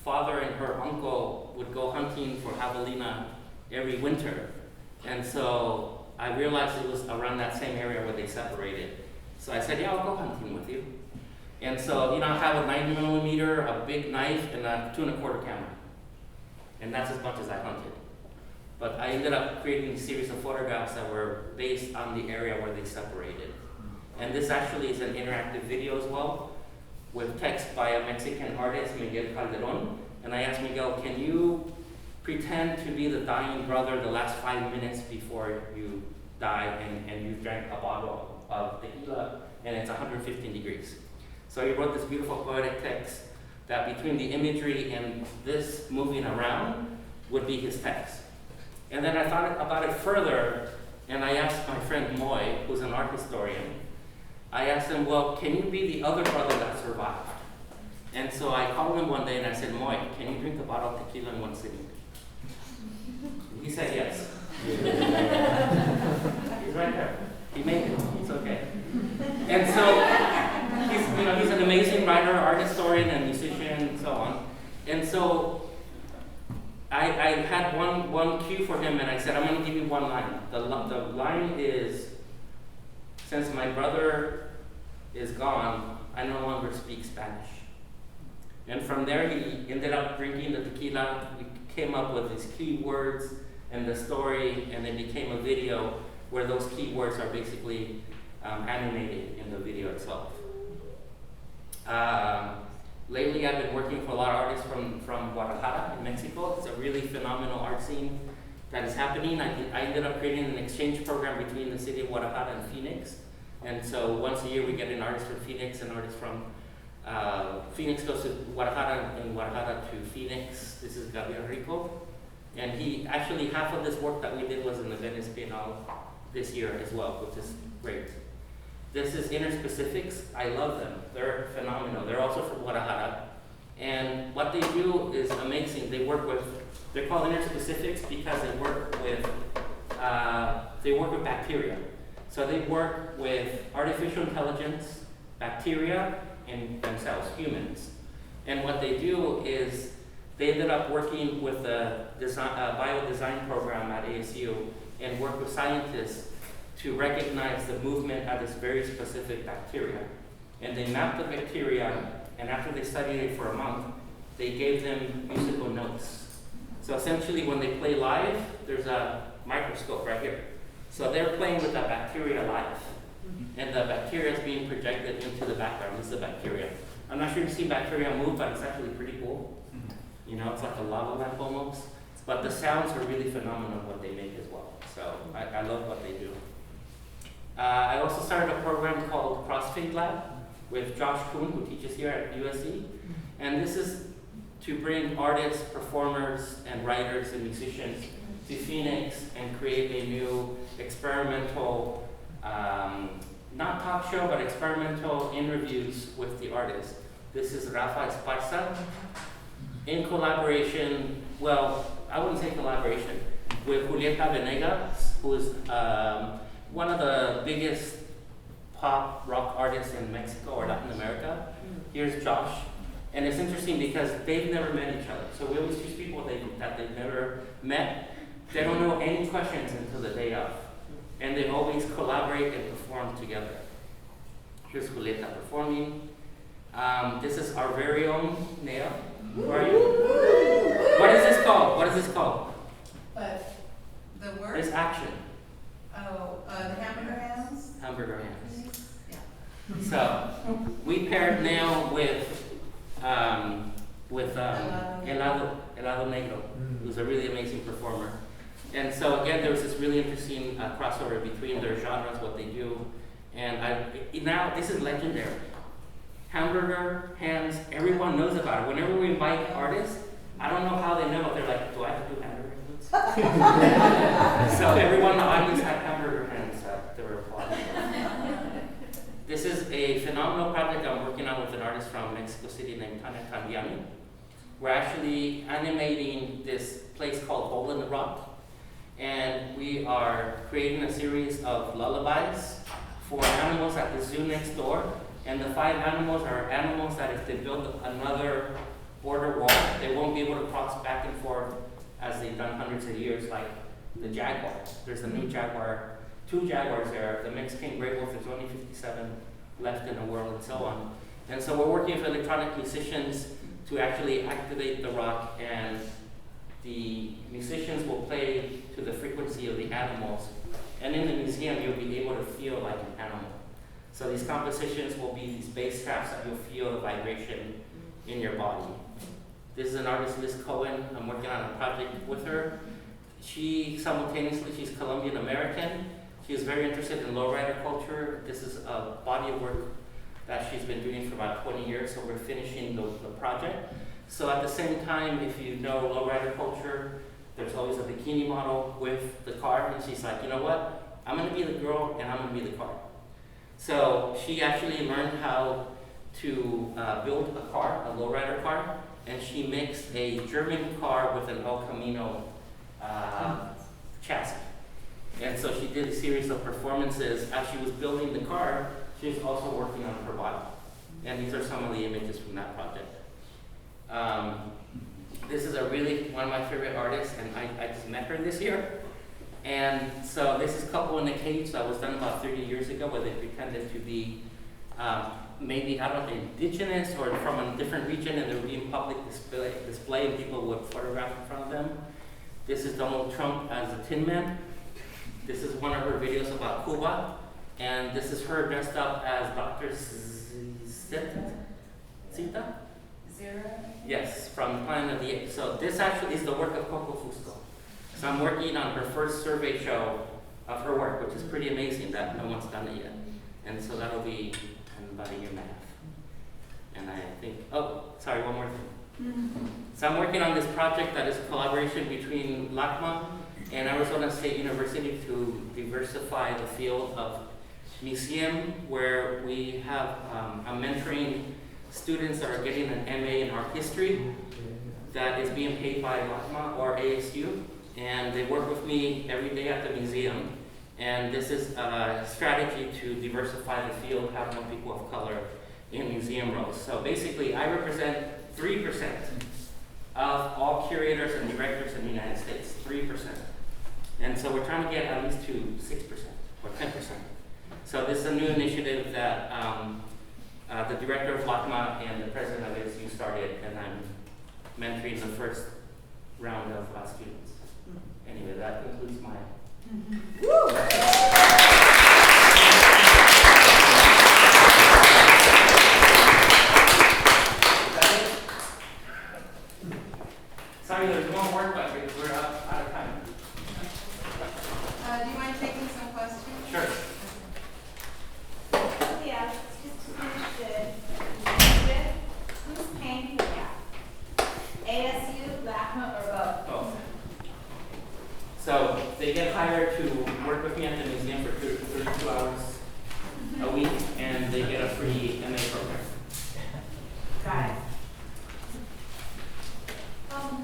father and her uncle would go hunting for javelina every winter. And so I realized it was around that same area where they separated. So I said, yeah, I'll go hunting with you. And so, I have a 9mm, a big knife, and a 2 1/4 camera. And that's as much as I hunted. But I ended up creating a series of photographs that were based on the area where they separated. And this actually is an interactive video as well, with text by a Mexican artist, Miguel Calderon. And I asked Miguel, can you pretend to be the dying brother the last 5 minutes before you die and you drank a bottle of tequila and it's 115 degrees. So he wrote this beautiful poetic text that between the imagery and this moving around would be his text. And then I thought about it further, and I asked my friend Moy, who's an art historian, I asked him, well, can you be the other brother that survived? And so I called him one day and I said, Moy, can you drink a bottle of tequila in one sitting? He said yes. He's right there. He made it. It's okay. And so he's an amazing writer, art historian, and musician, and so on. And so I had one cue for him, and I said, I'm going to give you one line. The line is, since my brother is gone, I no longer speak Spanish. And from there, he ended up drinking the tequila. We came up with his keywords and the story, and it became a video where those keywords are basically animated in the video itself. Lately, I've been working for a lot of artists from Guadalajara in Mexico. It's a really phenomenal art scene that is happening. I ended up creating an exchange program between the city of Guadalajara and Phoenix. And so once a year, we get an artist from Phoenix, an artist from Phoenix goes to Guadalajara, and Guadalajara to Phoenix. This is Gabriel Rico. And he actually, half of this work that we did was in the Venice Biennale this year as well, which is great. This is Interspecifics. I love them. They're phenomenal. They're also from Guadalajara. And what they do is amazing. They're called Interspecifics because they work with bacteria. So they work with artificial intelligence, bacteria, and themselves, humans. And what they do is they ended up working with a bio-design program at ASU and work with scientists to recognize the movement of this very specific bacteria. And they mapped the bacteria, and after they studied it for a month, they gave them musical notes. So essentially, when they play live, there's a microscope right here. So they're playing with that bacteria live. And the bacteria is being projected into the background. This is the bacteria. I'm not sure you've seen bacteria move, but it's actually pretty cool. It's like a lava lamp almost. But the sounds are really phenomenal what they make as well. So I love what they do. I also started a program called CrossFit Lab with Josh Kuhn, who teaches here at USC. And this is to bring artists, performers, and writers and musicians to Phoenix and create a new experimental, not talk show, but experimental interviews with the artists. This is Rafa Esparza, in collaboration, well, I wouldn't say collaboration, with Julieta Venegas, who is one of the biggest pop rock artists in Mexico or Latin America. Here's Josh. And it's interesting because they've never met each other. So we always choose people that they've never met. They don't know any questions until the day of. And they always collaborate and perform together. Here's Julieta performing. This is our very own Nea. Who are you? What is this called? What is this called? But the word? This action. Oh, the hamburger hands? Hamburger hands. Yeah. So we paired Nea with Helado Negro, who's a really amazing performer. And so again, there was this really interesting crossover between their genres, what they do, and now this is legendary. Hamburger hands, everyone knows about it. Whenever we invite artists, I don't know how they know, but they're like, do I have to do hamburger hands? So everyone in the audience had hamburger hands that they were applauding. This is a phenomenal project I'm working on with an artist from Mexico City named Tania Candiani. We're actually animating this place called Hole in the Rock, and we are creating a series of lullabies for animals at the zoo next door. And the 5 animals are animals that if they build another border wall, they won't be able to cross back and forth as they've done hundreds of years, like the jaguar. There's a new jaguar, 2 jaguars there. The Mexican gray wolf, there's only 57 left in the world, and so on. And so we're working with electronic musicians to actually activate the rock, and the musicians will play to the frequency of the animals. And in the museum, you'll be able to feel like an animal. So these compositions will be these bass traps that you'll feel the vibration in your body. This is an artist, Liz Cohen. I'm working on a project with her. She's Colombian American. She is very interested in lowrider culture. This is a body of work that she's been doing for about 20 years, so we're finishing the project. So at the same time, if you know lowrider culture, there's always a bikini model with the car, and she's like, you know what? I'm gonna be the girl and I'm gonna be the car. So she actually learned how to build a car, a lowrider car, and she mixed a German car with an El Camino chassis. And so she did a series of performances. As she was building the car, she was also working on her body. And these are some of the images from that project. This is one of my favorite artists, and I just met her this year. And so this is Couple in a Cage that was done about 30 years ago, where they pretended to be maybe, I don't know, indigenous or from a different region, and they were being public display and people would photograph in front of them. This is Donald Trump as a Tin Man. This is one of her videos about Cuba. And this is her dressed up as Dr. Zita? Zero? Yes, from Planet of the Apes. So this actually is the work of Coco Fusco. So I'm working on her first survey show of her work, which is pretty amazing that no one's done it yet. And so that'll be in about a year and a half. And I think, oh, sorry, one more thing. So I'm working on this project that is a collaboration between LACMA and Arizona State University to diversify the field of museum, where we have, I'm mentoring students that are getting an MA in art history that is being paid by LACMA or ASU. And they work with me every day at the museum. And this is a strategy to diversify the field, have more people of color in museum roles. So basically, I represent 3% of all curators and directors in the United States, 3%. And so we're trying to get at least to 6% or 10%. So this is a new initiative that the director of LACMA and the president of ASU started, and I'm mentoring the first round of students. Anyway, that concludes my... Sorry, there's more work, but we're out of time. Do you mind taking some questions? Sure. Yeah, just to finish the who's paying for that? ASU, LACMA, or both? Both. So they get hired to work with me at the museum for 32 hours a week, and they get a free MA program. Got it.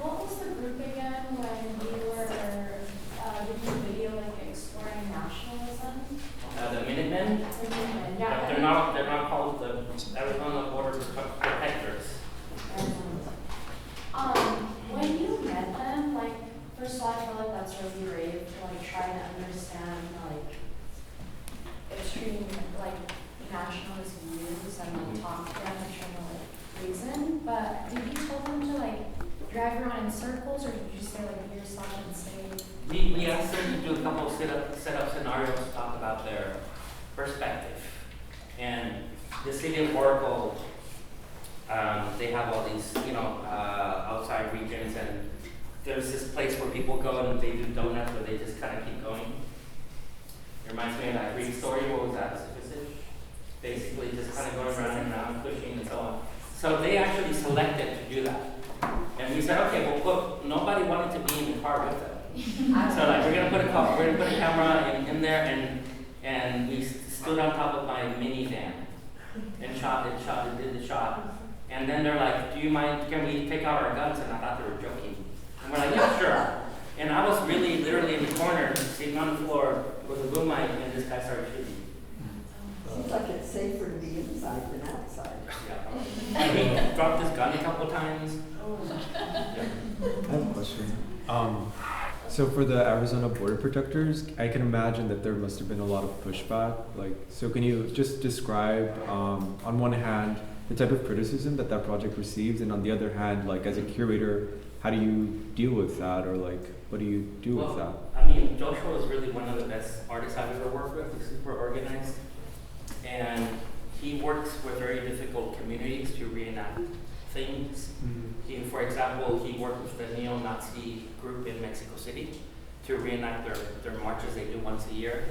What was the group again when we were doing a video like exploring nationalism? The Minutemen, Yeah. but they're not called the Arizona Border Protectors. When you met them, like, first of all, I feel like that's really brave to like try to understand like extreme like nationalist views and like talk to them and try to like reason. But did you tell them to like drive around in circles, or did you just say like be yourself and say? We asked them to do a couple of set up scenarios to talk about their perspective. And the city of Oracle, they have all these, outside regions, and there's this place where people go and they do donuts where they just kind of keep going. It reminds me of that Greek story. What was that? Basically just kind of going around and around, pushing and so on. So they actually selected to do that. And we said, okay, well, look, nobody wanted to be in the car with them. So like, we're gonna put a camera in there, and we stood on top of my minivan and did the shot. And then they're like, do you mind, can we take out our guns? And I thought they were joking. And we're like, yeah, sure. And I was really literally in the corner, sitting on the floor with a boom mic, and this guy started shooting. Seems like it's safer to be inside than outside. Yeah. And he dropped his gun a couple times. Yeah. I have a question. So for the Arizona Border Protectors, I can imagine that there must have been a lot of pushback. So can you just describe, on one hand, the type of criticism that project receives, and on the other hand, like as a curator, how do you deal with that, or like what do you do with that? I mean, Joshua is really one of the best artists I've ever worked with. He's super organized, and he works with very difficult communities to reenact things. For example, he worked with the neo-Nazi group in Mexico City to reenact their marches they do once a year.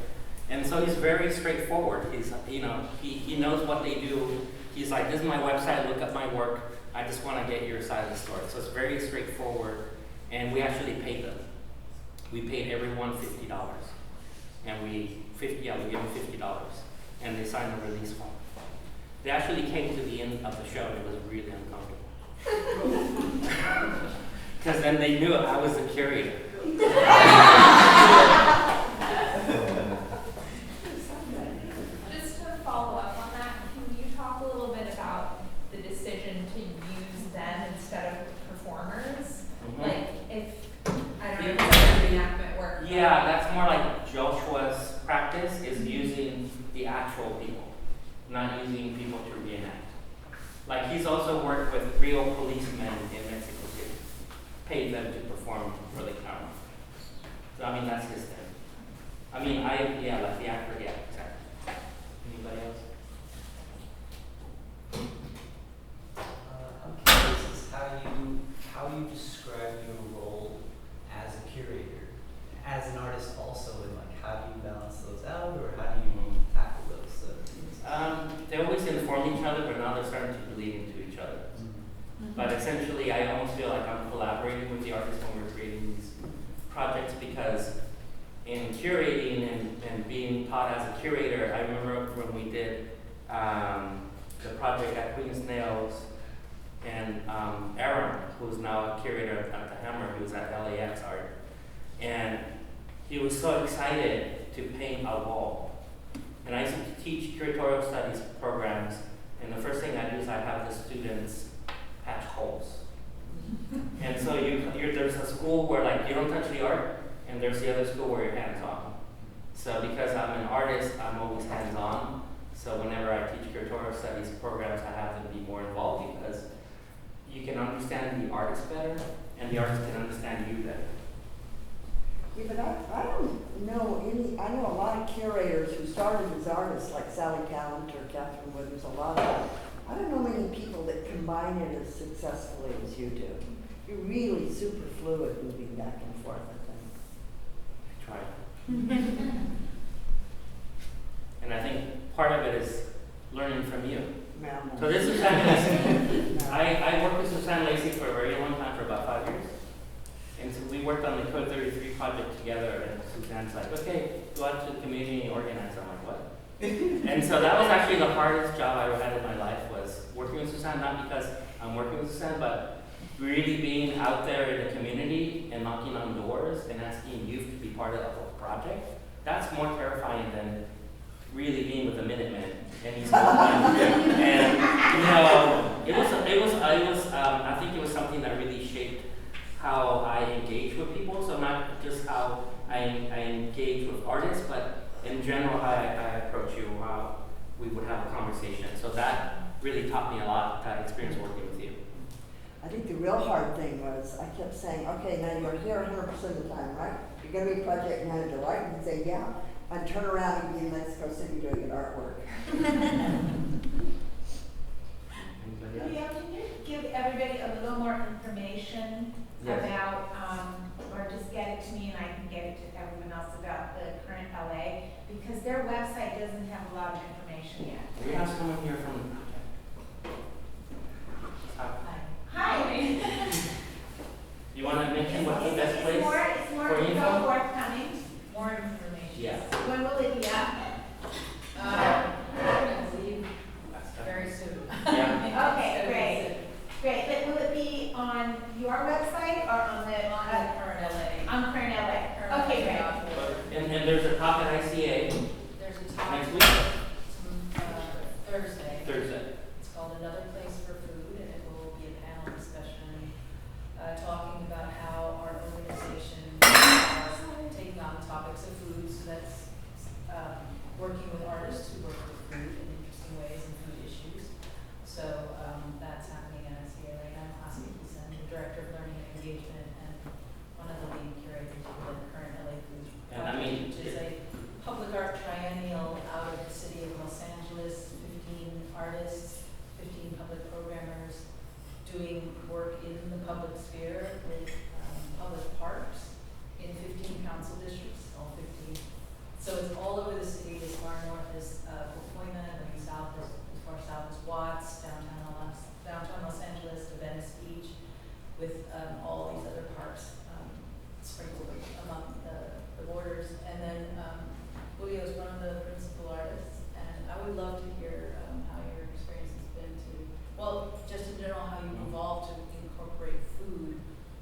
And so he's very straightforward. He knows what they do. He's like, this is my website, look up my work. I just want to get your side of the story. So it's very straightforward. And we actually paid them. We paid everyone $50. And we gave them $50. And they signed a release form. They actually came to the end of the show, and it was really uncomfortable. Because then they knew I was the curator. Just to follow up on that, can you talk a little bit about the decision to use them instead of performers? Mhm. Like, if, I don't know, if it's reenactment work. Yeah, that's more like Joshua's practice is using the actual people, not using people to reenact. Like, he's also worked with real policemen in Mexico City, paid them to perform for the camera. So, I mean, that's his thing. I mean, like the actor, yeah, exactly. Anybody else? I'm curious as how you describe your role as a curator, as an artist also, and like how do you balance those out, or how do you tackle those things? They always inform each other, but now they're starting to bleed into each other. But essentially, I almost feel like I'm collaborating with the artists when we're creating these projects, because in curating and being taught as a curator, I remember when we did the project at Queen's Nails, and Aaron, who's now a curator at the Hammer, he was at LAX Art, and he was so excited to paint a wall. And I used to teach curatorial studies programs, and the first thing I do is I have the students patch holes. And so there's a school where like you don't touch the art, and there's the other school where you're hands-on. So because I'm an artist, I'm always hands-on. So whenever I teach curatorial studies programs, I have them be more involved, because you can understand the artist better, and the artist can understand you better. Yeah, but I don't know I know a lot of curators who started as artists, like Sally Callant or Catherine Withers, a lot of them. I don't know many people that combine it as successfully as you do. You're really super fluid moving back and forth, I think. Try. And I think part of it is learning from you. So this is Susan Lacey. I worked with Susan Lacey for a very long time, for about 5 years. And so we worked on the Code 33 project project together, and Suzanne's like, okay, go out to the community and organize. I'm like, what? And so that was actually the hardest job I ever had in my life, was working with Suzanne, not because I'm working with Suzanne, but really being out there in the community and knocking on doors and asking youth to be part of a project. That's more terrifying than really being with the Minutemen any single time. And I think it was something that really shaped how I engage with people. So not just how I engage with artists, but in general how I approach you, how we would have a conversation. So that really taught me a lot, that experience working with you. I think the real hard thing was, I kept saying, okay, now you're here 100% of the time, right? You're gonna be project manager, right? And he'd say, yeah. I'd turn around and be in Mexico City doing an artwork. Julio, can you give everybody a little more information Yes. about, or just get it to me and I can get it to everyone else about the current LA? Because their website doesn't have a lot of information yet. We have someone here from. Hi. You want to mention what's the best place? It's more for info? forthcoming. More information. Yeah. When will it be up? I believe very soon. Yeah. Okay, great. Great, but will it be on your website or on the? On the current LA. On current LA. Okay, great. And there's a talk at ICA There's a talk next week, Thursday. Thursday. It's called Another Place for Food, and it will be a panel discussion talking about how our organization is taking on topics of food. So that's working with artists who work with food in interesting ways and food issues. So that's happening at SCA right now. Roski, the director of learning and engagement, and one of the lead curators of the current LA Food And I Project, mean, which is a public art triennial out of the city of Los Angeles. 15 artists, 15 public programmers doing work in the public sphere with public parks in 15 council districts, all 15. So it's all over the city, as far north as Pacoima, and as far south as Watts, downtown Los Angeles to Venice Beach, with all these other parks sprinkled among the borders. And then Julio is one of the principal artists, and I would love to hear how your experience has been well, just in general, how you evolved to incorporate food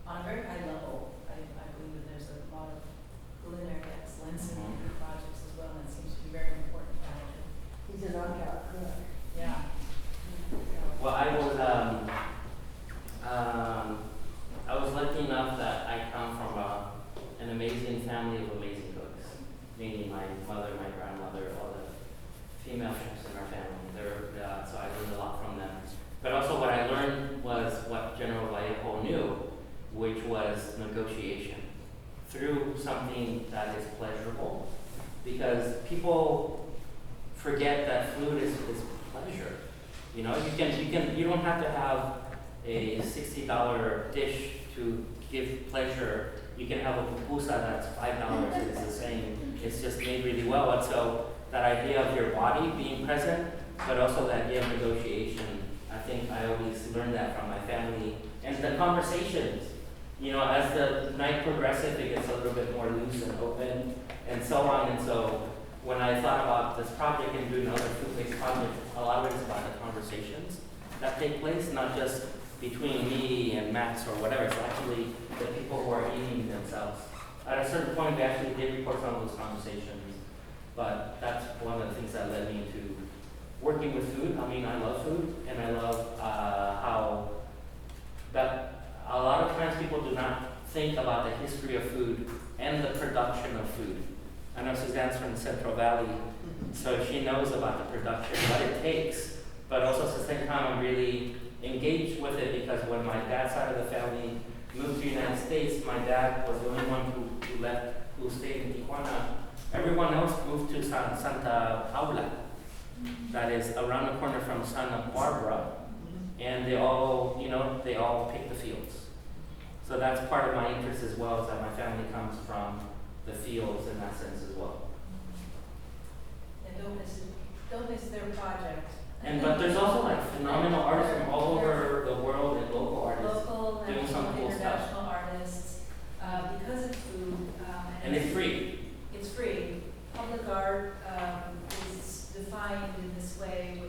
on a very high level. I believe that there's a lot of culinary excellence in your projects as well, and it seems to be very important for you. He's a knockout cook. Yeah. Well, I was lucky enough that I come from an amazing family of amazing cooks, meaning my mother, my grandmother, all the female chefs in our family. So I learned a lot from them. But also what I learned was what General Vallejo knew, which was negotiation through something that is pleasurable. Because people forget that food is pleasure. You know, you don't have to have a $60 dish to give pleasure. You can have a pupusa that's $5. It's the same. It's just made really well. And so that idea of your body being present, but also the idea of negotiation, I think I always learned that from my family. And the conversations, you know, as the night progresses, it gets a little bit more loose and open and so on. And so when I thought about this project and doing other food-based projects, a lot of it is about the conversations that take place, not just between me and Max or whatever. It's actually the people who are eating themselves. At a certain point, we actually did record some of those conversations, but that's one of the things that led me to working with food. I mean, I love food, and I love how that a lot of times people do not think about the history of food and the production of food. I know Suzanne's from the Central Valley, so she knows about the production, what it takes, but also at the same time I'm really engaged with it because when my dad's side of the family moved to the United States, my dad was the only one who stayed in Tijuana. Everyone else moved to Santa Paula, that is around the corner from Santa Barbara, and they all pick the fields. So that's part of my interest as well, is that my family comes from the fields in that sense as well. And don't miss their project. But there's also like phenomenal artists from all over the world and local artists Local, doing some national, cool stuff. international artists. Because of food, And it's free. It's free. Public art is defined in this way